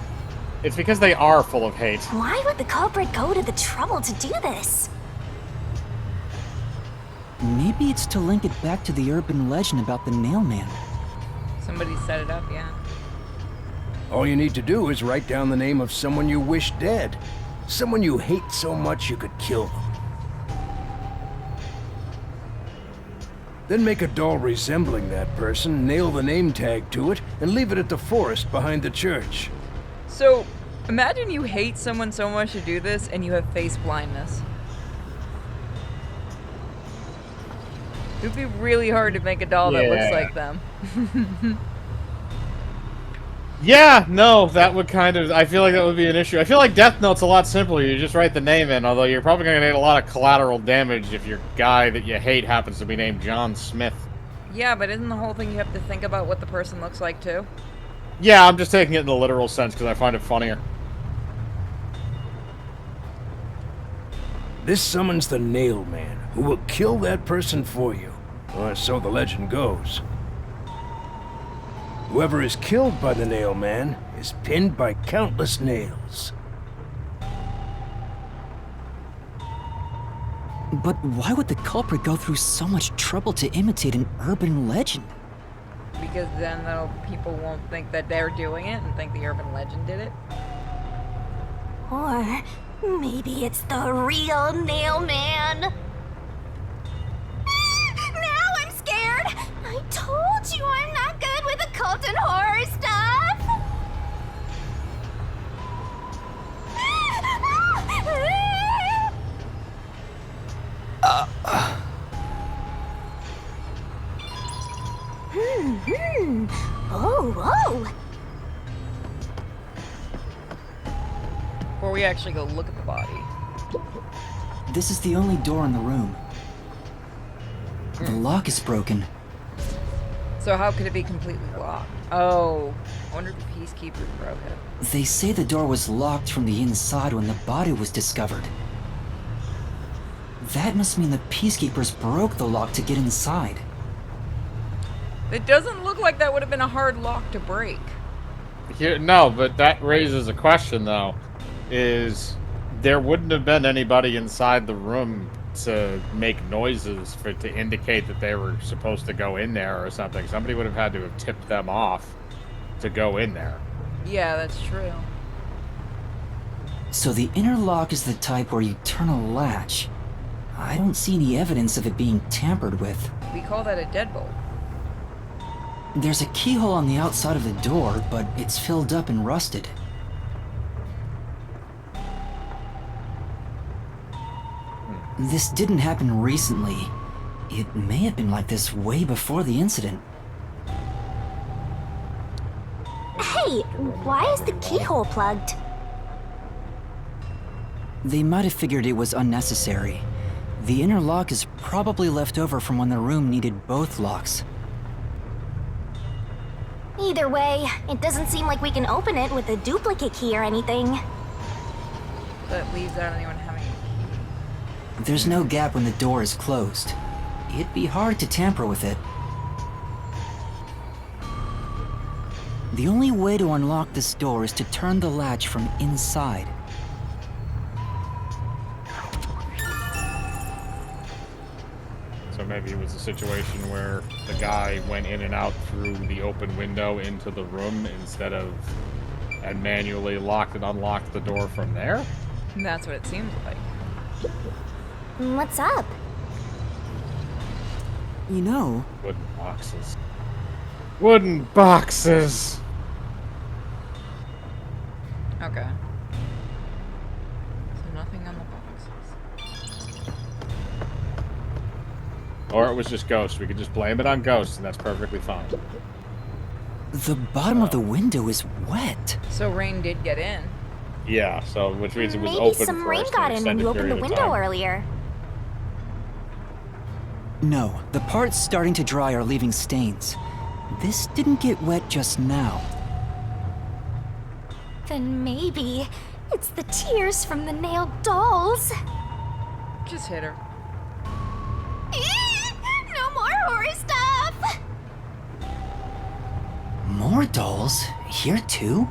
It's because they are full of hate. Why would the culprit go to the trouble to do this? Maybe it's to link it back to the urban legend about the Nail Man. Somebody set it up, yeah. All you need to do is write down the name of someone you wish dead. Someone you hate so much you could kill them. Then make a doll resembling that person, nail the name tag to it, and leave it at the forest behind the church. So, imagine you hate someone so much to do this and you have face blindness. It would be really hard to make a doll that looks like them. Yeah, no, that would kind of... I feel like that would be an issue. I feel like Death Note's a lot simpler. You just write the name in, although you're probably going to get a lot of collateral damage if your guy that you hate happens to be named John Smith. Yeah, but isn't the whole thing you have to think about what the person looks like, too? Yeah, I'm just taking it in the literal sense because I find it funnier. This summons the Nail Man, who will kill that person for you. Or so the legend goes. Whoever is killed by the Nail Man is pinned by countless nails. But why would the culprit go through so much trouble to imitate an urban legend? Because then people won't think that they're doing it and think the urban legend did it. Or maybe it's the real Nail Man. Now I'm scared! I told you I'm not good with occult and horror stuff! Oh. Before we actually go look at the body. This is the only door in the room. The lock is broken. So how could it be completely locked? Oh, I wonder if the Peacekeepers broke it. They say the door was locked from the inside when the body was discovered. That must mean the Peacekeepers broke the lock to get inside. It doesn't look like that would have been a hard lock to break. No, but that raises a question, though. Is there wouldn't have been anybody inside the room to make noises to indicate that they were supposed to go in there or something. Somebody would have had to have tipped them off to go in there. Yeah, that's true. So the inner lock is the type where you turn a latch. I don't see any evidence of it being tampered with. We call that a deadbolt. There's a keyhole on the outside of the door, but it's filled up and rusted. This didn't happen recently. It may have been like this way before the incident. Hey, why is the keyhole plugged? They might have figured it was unnecessary. The inner lock is probably left over from when the room needed both locks. Either way, it doesn't seem like we can open it with a duplicate key or anything. That leaves out anyone having a key. There's no gap when the door is closed. It'd be hard to tamper with it. The only way to unlock this door is to turn the latch from inside. So maybe it was a situation where the guy went in and out through the open window into the room instead of... and manually locked and unlocked the door from there? And that's what it seems like. What's up? You know... Wooden boxes. Wooden boxes! Okay. So nothing on the boxes. Or it was just ghosts. We could just blame it on ghosts, and that's perfectly fine. The bottom of the window is wet. So rain did get in. Yeah, so which means it was Maybe open some for rain us got to in when extended you opened the period of window time. earlier. No, the parts starting to dry are leaving stains. This didn't get wet just now. Then maybe it's the tears from the nailed dolls. Just hit her. No more horror stuff! More dolls? Here too?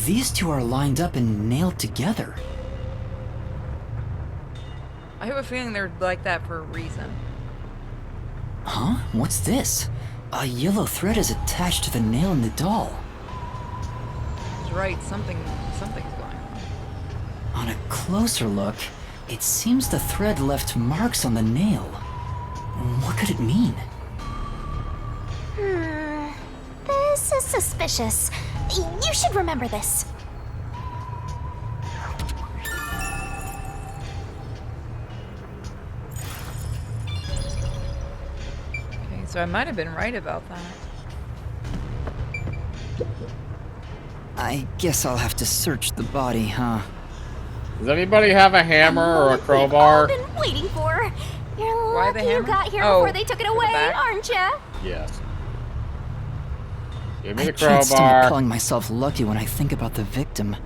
These two are lined up and nailed together. I have a feeling they're like that for a reason. Huh? What's this? A yellow thread is attached to the nail in the doll. He's right, something's going on. On a closer look, it seems the thread left marks on the nail. What could it mean? This is suspicious. You should remember this. Okay, so I might have been right about that. I guess I'll have to search the body, huh? Does anybody have a hammer or a crowbar? We've all been waiting for. You're Why the lucky you hammer? got here Oh, before they took it for the away, back? aren't ya? Yes. Give me I the can't stop crowbar. calling myself lucky when I think about the victim.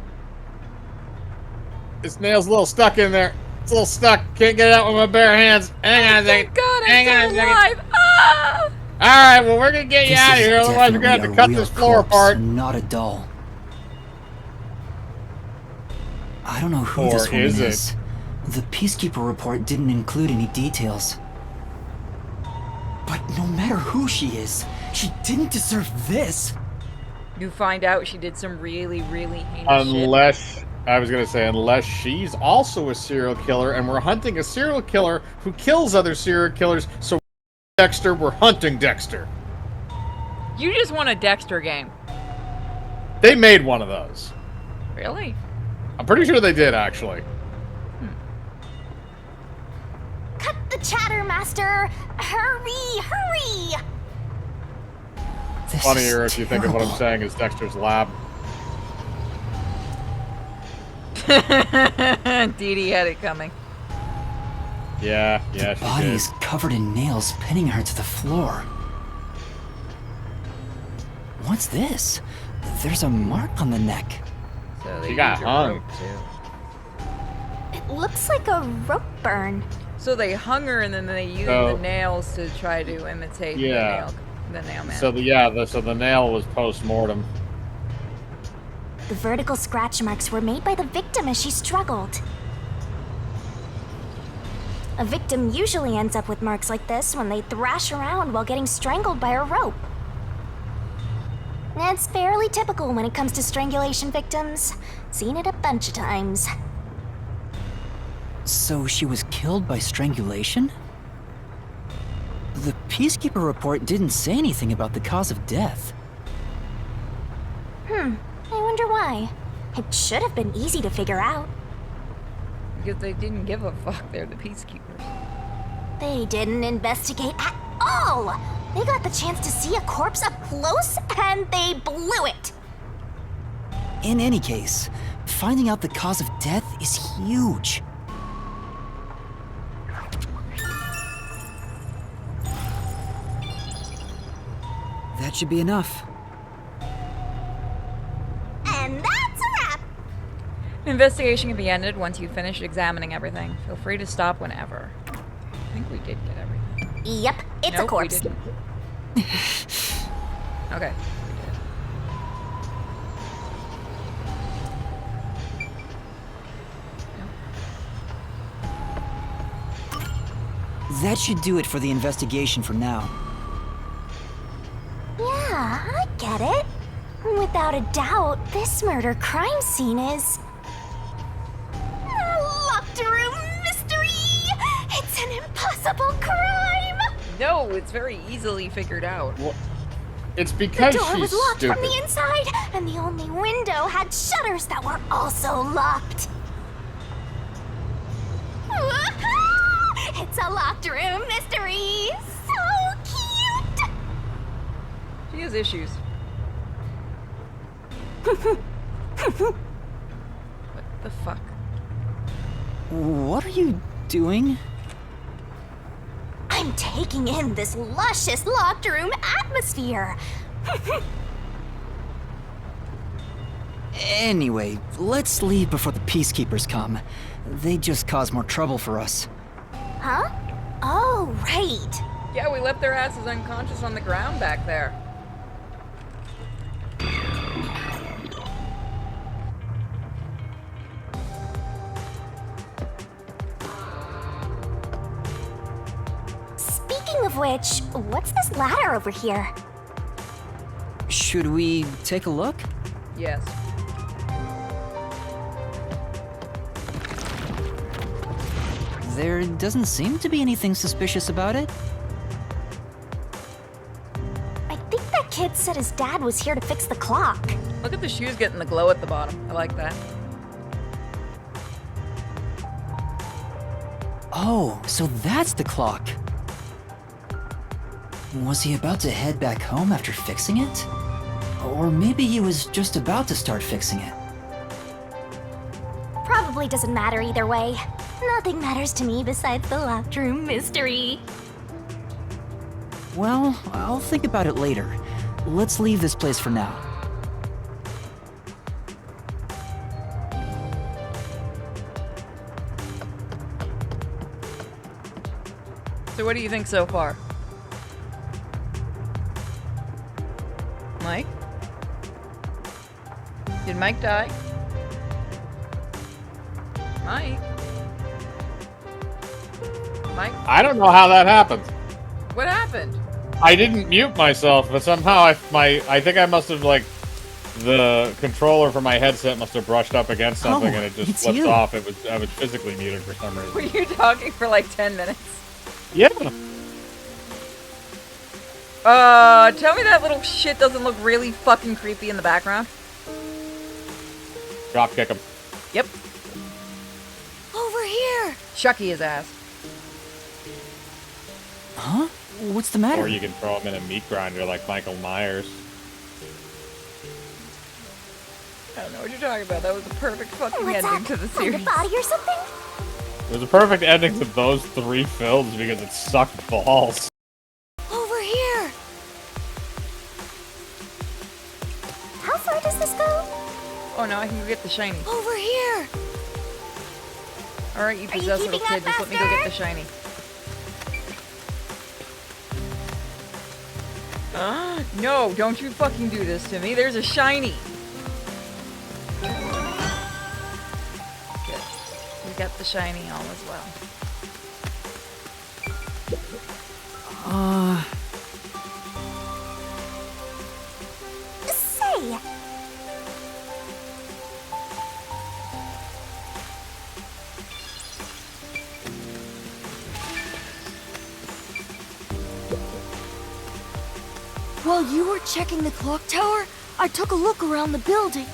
This nail's a little stuck in there. It's a little stuck. Can't get it out with my bare hands. Hang on a second. God, I'm Hang on a still second. alive! Ah! Alright, well, we're gonna get you This out of is here. Otherwise, we're gonna have to definitely cut a real this floor corpse, apart. not a doll. I don't know who Or this woman is it? is. The Peacekeeper report didn't include any details. But no matter who she is, she didn't deserve this. You find out she did some really, really heinous Unless, I was gonna say, unless she's also a serial killer and we're hunting a serial killer who kills other serial killers, so Dexter, we're hunting Dexter. shit. You just want a Dexter game. They made one of those. Really? I'm pretty sure they did, actually. Cut the chatter, Master! Hurry, hurry! This Funnier is if you think of what I'm terrible. saying is Dexter's lab. Dee Dee had it coming. Yeah, she Body did. is covered in nails, pinning her to the floor. What's this? There's a mark on the neck. So they She got used a hung. rope, too. It looks like a rope burn. So they hung her and then they used So- the nails to try to imitate Yeah. the nail man. So the nail was post-mortem. The vertical scratch marks were made by the victim as she struggled. A victim usually ends up with marks like this when they thrash around while getting strangled by a rope. It's fairly typical when it comes to strangulation victims. Seen it a bunch of times. So she was killed by strangulation? The Peacekeeper report didn't say anything about the cause of death. I wonder why. It should have been easy to figure out. Because they didn't give a fuck. They're the peacekeepers. They didn't investigate at all! They got the chance to see a corpse up close and they blew it! In any case, finding out the cause of death is huge. That should be enough. And that's a wrap! The investigation can be ended once you've finished examining everything. Feel free to stop whenever. I think we did get everything. Yep, it's Nope, a corpse. We didn't. Okay. That should do it for the investigation for now. Yeah, I get it. Without a doubt, this murder crime scene is... a locked room mystery! It's an impossible crime! No, it's very easily figured out. Well, it's The because door she's was locked stupid. from the inside, and the only window had shutters that were also locked. It's a locked room mystery! So cute! She has issues. What the fuck? What are you doing? I'm taking in this luscious locked room atmosphere. Anyway, let's leave before the Peacekeepers come. They just cause more trouble for us. Huh? Oh, right. Yeah, we left their asses unconscious on the ground back there. of which, what's this ladder over here? Should we take a look? Yes. There doesn't seem to be anything suspicious about it. I think that kid said his dad was here to fix the clock. Look at the shoes getting the glow at the bottom. I like that. Oh, so that's the clock. Was he about to head back home after fixing it? Or maybe he was just about to start fixing it. Probably doesn't matter either way. Nothing matters to me besides the locked room mystery. Well, I'll think about it later. Let's leave this place for now. So what do you think so far? Mike? Did Mike die? Mike? Mike? I don't know how that happened. What happened? I didn't mute myself, but somehow I think I must have, like, the controller for my headset must have brushed up against something and it just flipped off. I was physically muted for some reason. Were you talking for like 10 minutes? Yeah. Tell me that little shit doesn't look really fucking creepy in the background. Drop kick him. Yep. Over here! Chucky his ass. Huh? What's the matter? Or you can throw him in a meat grinder like Michael Myers. I don't know what you're talking about. That was the perfect fucking What's ending that? to the Find series. a body or something? It was a perfect ending to those 3 films because it sucked balls. Over here! How far does this go? Oh, now I can go get the shiny. Over here! Alright, you possessed little keeping kid, up, just let me go get the shiny. No, don't you fucking do this to me. There's a shiny. Good. We got the shiny on as well. Say, While you were checking the clock tower, I took a look around the building.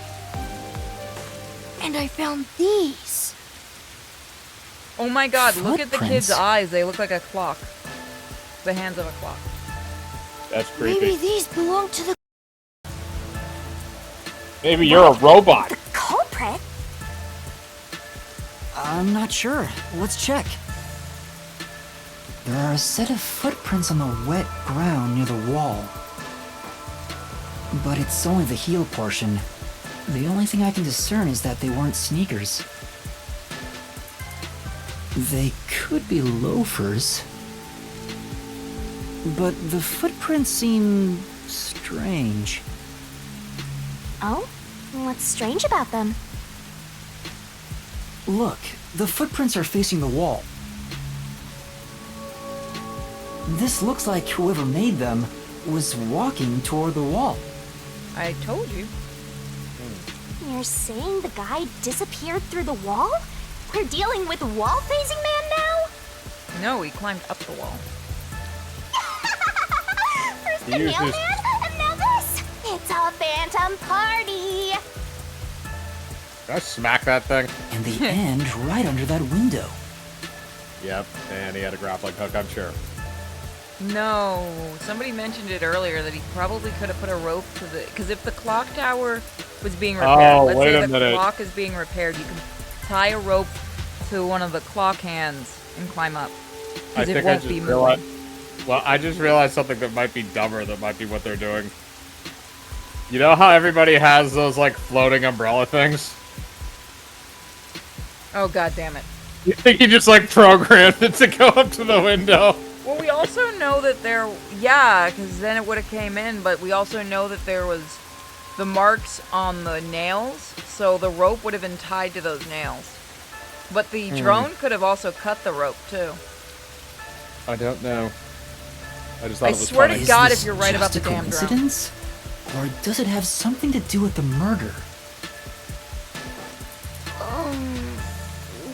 And I found these. Oh my god, look at the kid's Footprints. eyes. They look like a clock. The hands of a clock. That's creepy. Maybe these belong to the... Maybe you're a robot. culprit? I'm not sure. Let's check. There are a set of footprints on the wet ground near the wall. But it's only the heel portion. The only thing I can discern is that they weren't sneakers. They could be loafers. But the footprints seem strange. Oh? What's strange about them? Look, the footprints are facing the wall. This looks like whoever made them was walking toward the wall. I told you. You're saying the guy disappeared through the wall? We're dealing with wall-facing man now? No, he climbed up the wall. First the He used mailman, his- and now this! It's a phantom party! Did I smack that thing? And the end right under that window. Yep, and he had a grappling hook, I'm sure. No, somebody mentioned it earlier that he probably could have put a rope to the... Because if the clock tower was being repaired, Oh, let's wait say a the minute. clock is being repaired, you can tie a rope to one of the clock hands and climb up. I Because it think I won't just be moving. realized. Well, I just realized something that might be dumber. That might be what they're doing. You know how everybody has those like floating umbrella things? Oh, god damn it. You think he just like programmed it to go up to the window? Well, we also know that there... Yeah, because then it would have came in, but we also know that there was the marks on the nails, so the rope would have been tied to those nails. But the drone could have also cut the rope, too. I don't know. I just thought I it was swear funny. to God, Is if you're this right about just the a damn drone. coincidence? Or does it have something to do with the murder?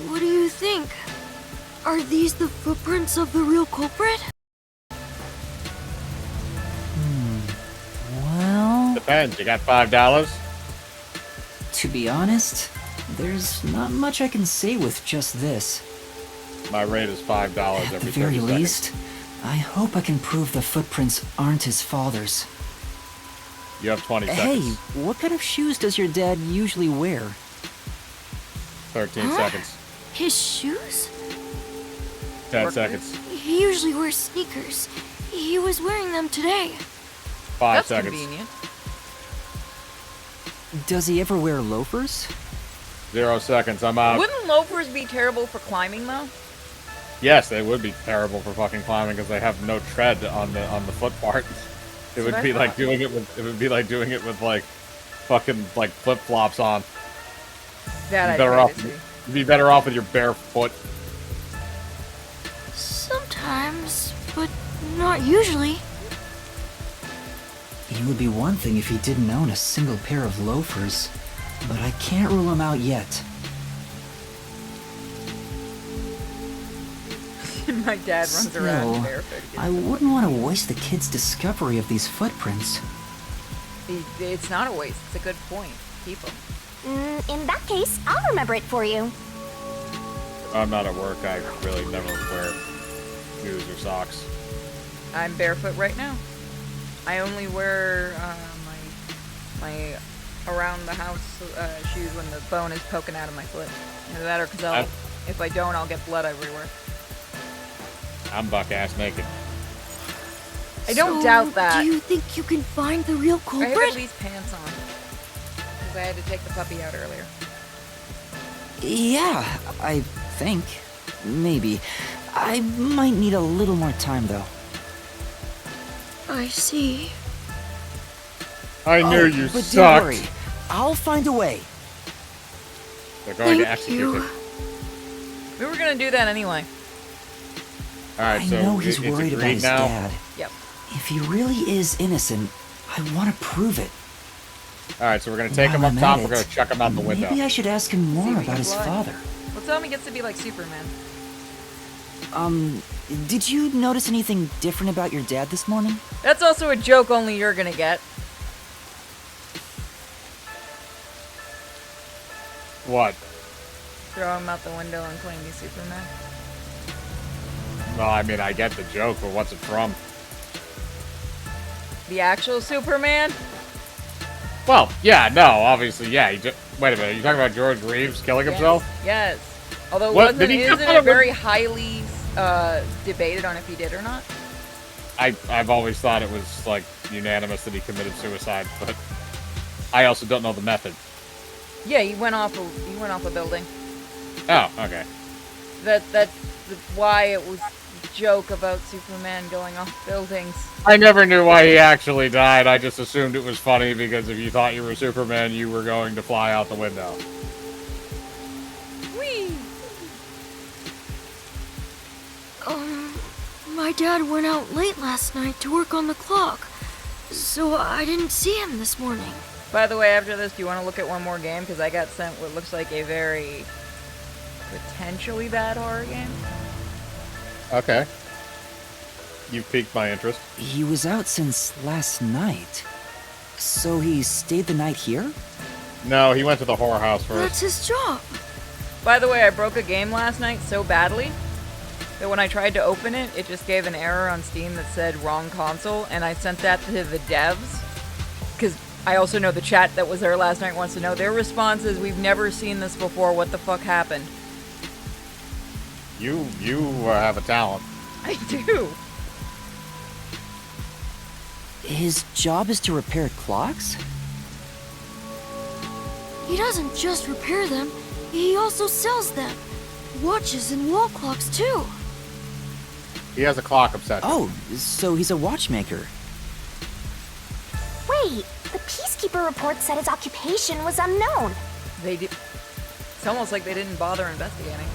What do you think? Are these the footprints of the real culprit? Well, Depends. You got $5? to be honest, there's not much I can say with just this. My rate is $5 At every the very 30 seconds. least, I hope I can prove the footprints aren't his father's. You have 20 Hey, seconds. what kind of shoes does your dad usually wear? 13 seconds. His shoes? 10 seconds. He usually wears sneakers. He was wearing them today. 5 That's seconds. convenient. Does he ever wear loafers? 0 seconds. I'm out. Wouldn't loafers be terrible for climbing though? Yes, they would be terrible for fucking climbing because they have no tread on the foot part. It would what I be like thought. doing it with like fucking like flip flops on. That I'd Better pay off. to see. You'd be better off with your bare foot. Sometimes, but not usually. It would be one thing if he didn't own a single pair of loafers, but I can't rule him out yet. My dad runs around Still, barefoot. I wouldn't want to waste the kid's discovery of these footprints. It's not a waste. It's a good point. Keep them. In that case, I'll remember it for you. I'm not at work. I really never wear shoes or socks. I'm barefoot right now. I only wear my around the house shoes when the bone is poking out of my foot. Either that or because if I don't, I'll get blood everywhere. I'm buck ass naked. I don't So, doubt that. Do you think you can find the real I have culprit? at least pants on. Because I had to take the puppy out earlier. Yeah, I think. Maybe. I might need a little more time, though. I see. I knew you but sucked. don't worry. I'll find a way. They're going to Thank execute you. it. We were gonna do that anyway. All right, I so know he's it's worried about agreed his now. dad. Yep. If he really is innocent, I want to prove it. All right, so we're gonna take him While up I'm top. at We're gonna it, chuck him out the window. Maybe I should ask him See more if he about can his fly. father. Well, tell him he gets to be like Superman. Did you notice anything different about your dad this morning? That's also a joke only you're gonna get. What? Throw him out the window and claim he's Superman. Well, I mean, I get the joke, but what's it from? The actual Superman? Well, yeah, no, obviously, yeah. Wait a minute, you talking about George Reeves killing himself? Yes. Although What? Did he isn't kill it him? very highly debated on if he did or not? I've always thought it was like unanimous that he committed suicide, but I also don't know the method. Yeah, he went off a building. Oh, okay. That's why it was a joke about Superman going off buildings. I never knew why he actually died. I just assumed it was funny because if you thought you were Superman, you were going to fly out the window. Whee! My dad went out late last night to work on the clock, so I didn't see him this morning. By the way, after this, do you want to look at one more game? Because I got sent what looks like a very potentially bad horror game. Okay. You've piqued my interest. He was out since last night. So he stayed the night here? No, he went to the horror house first. That's his job. By the way, I broke a game last night so badly that when I tried to open it, it just gave an error on Steam that said wrong console, and I sent that to the devs. Because I also know the chat that was there last night wants to know. Their response is, we've never seen this before, what the fuck happened? You have a talent. I do. His job is to repair clocks? He doesn't just repair them, he also sells them. Watches and wall clocks, too. He has a clock obsession. Oh, so he's a watchmaker. Wait, the Peacekeeper report said his occupation was unknown. They did. It's almost like they didn't bother investigating.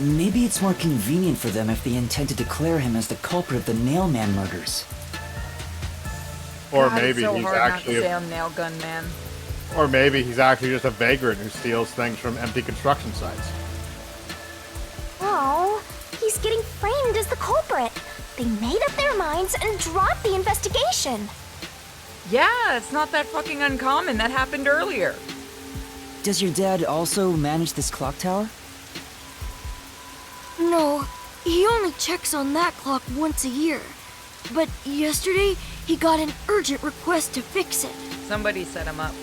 Maybe it's more convenient for them if they intend to declare him as the culprit of the Nailman murders. Or God, maybe it's so he's hard actually not to say I'm nail gun man. Or maybe he's actually just a vagrant who steals things from empty construction sites. Oh, he's getting framed as the culprit. They made up their minds and dropped the investigation. Yeah, it's not that fucking uncommon. That happened earlier. Does your dad also manage this clock tower? No, he only checks on that clock once a year. But yesterday, he got an urgent request to fix it. Somebody set him up.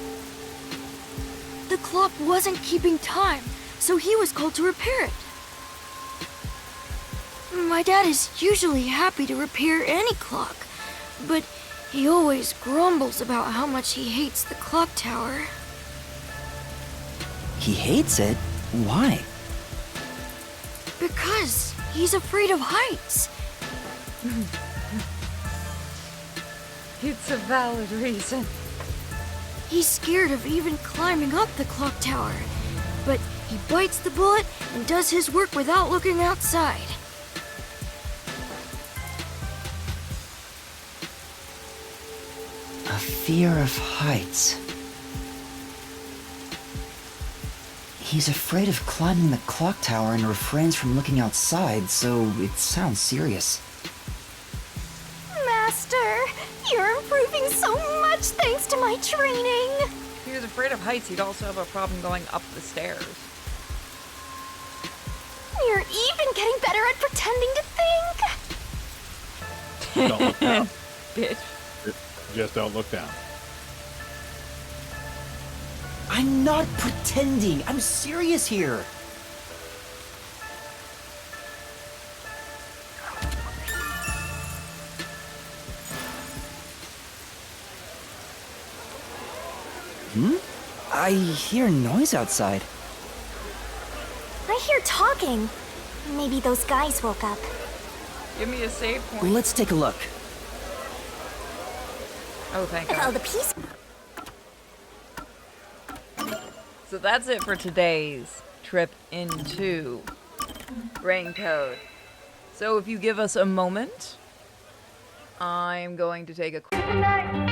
The clock wasn't keeping time, so he was called to repair it. My dad is usually happy to repair any clock, but he always grumbles about how much he hates the clock tower. He hates it? Why? Because he's afraid of heights. It's a valid reason. He's scared of even climbing up the clock tower, but he bites the bullet and does his work without looking outside. A fear of heights. He's afraid of climbing the clock tower and refrains from looking outside, so it sounds serious. Master, you're improving so much thanks to my training. If he was afraid of heights, he'd also have a problem going up the stairs. You're even getting better at pretending to think. Don't look down. Bitch. Just don't look down. I'm not pretending. I'm serious here. I hear noise outside. I hear talking. Maybe those guys woke up. Give me a save point. Let's take a look. Oh, thank Oh, God. the piece. So that's it for today's trip into Raincoat. So if you give us a moment, I'm going to take a quick...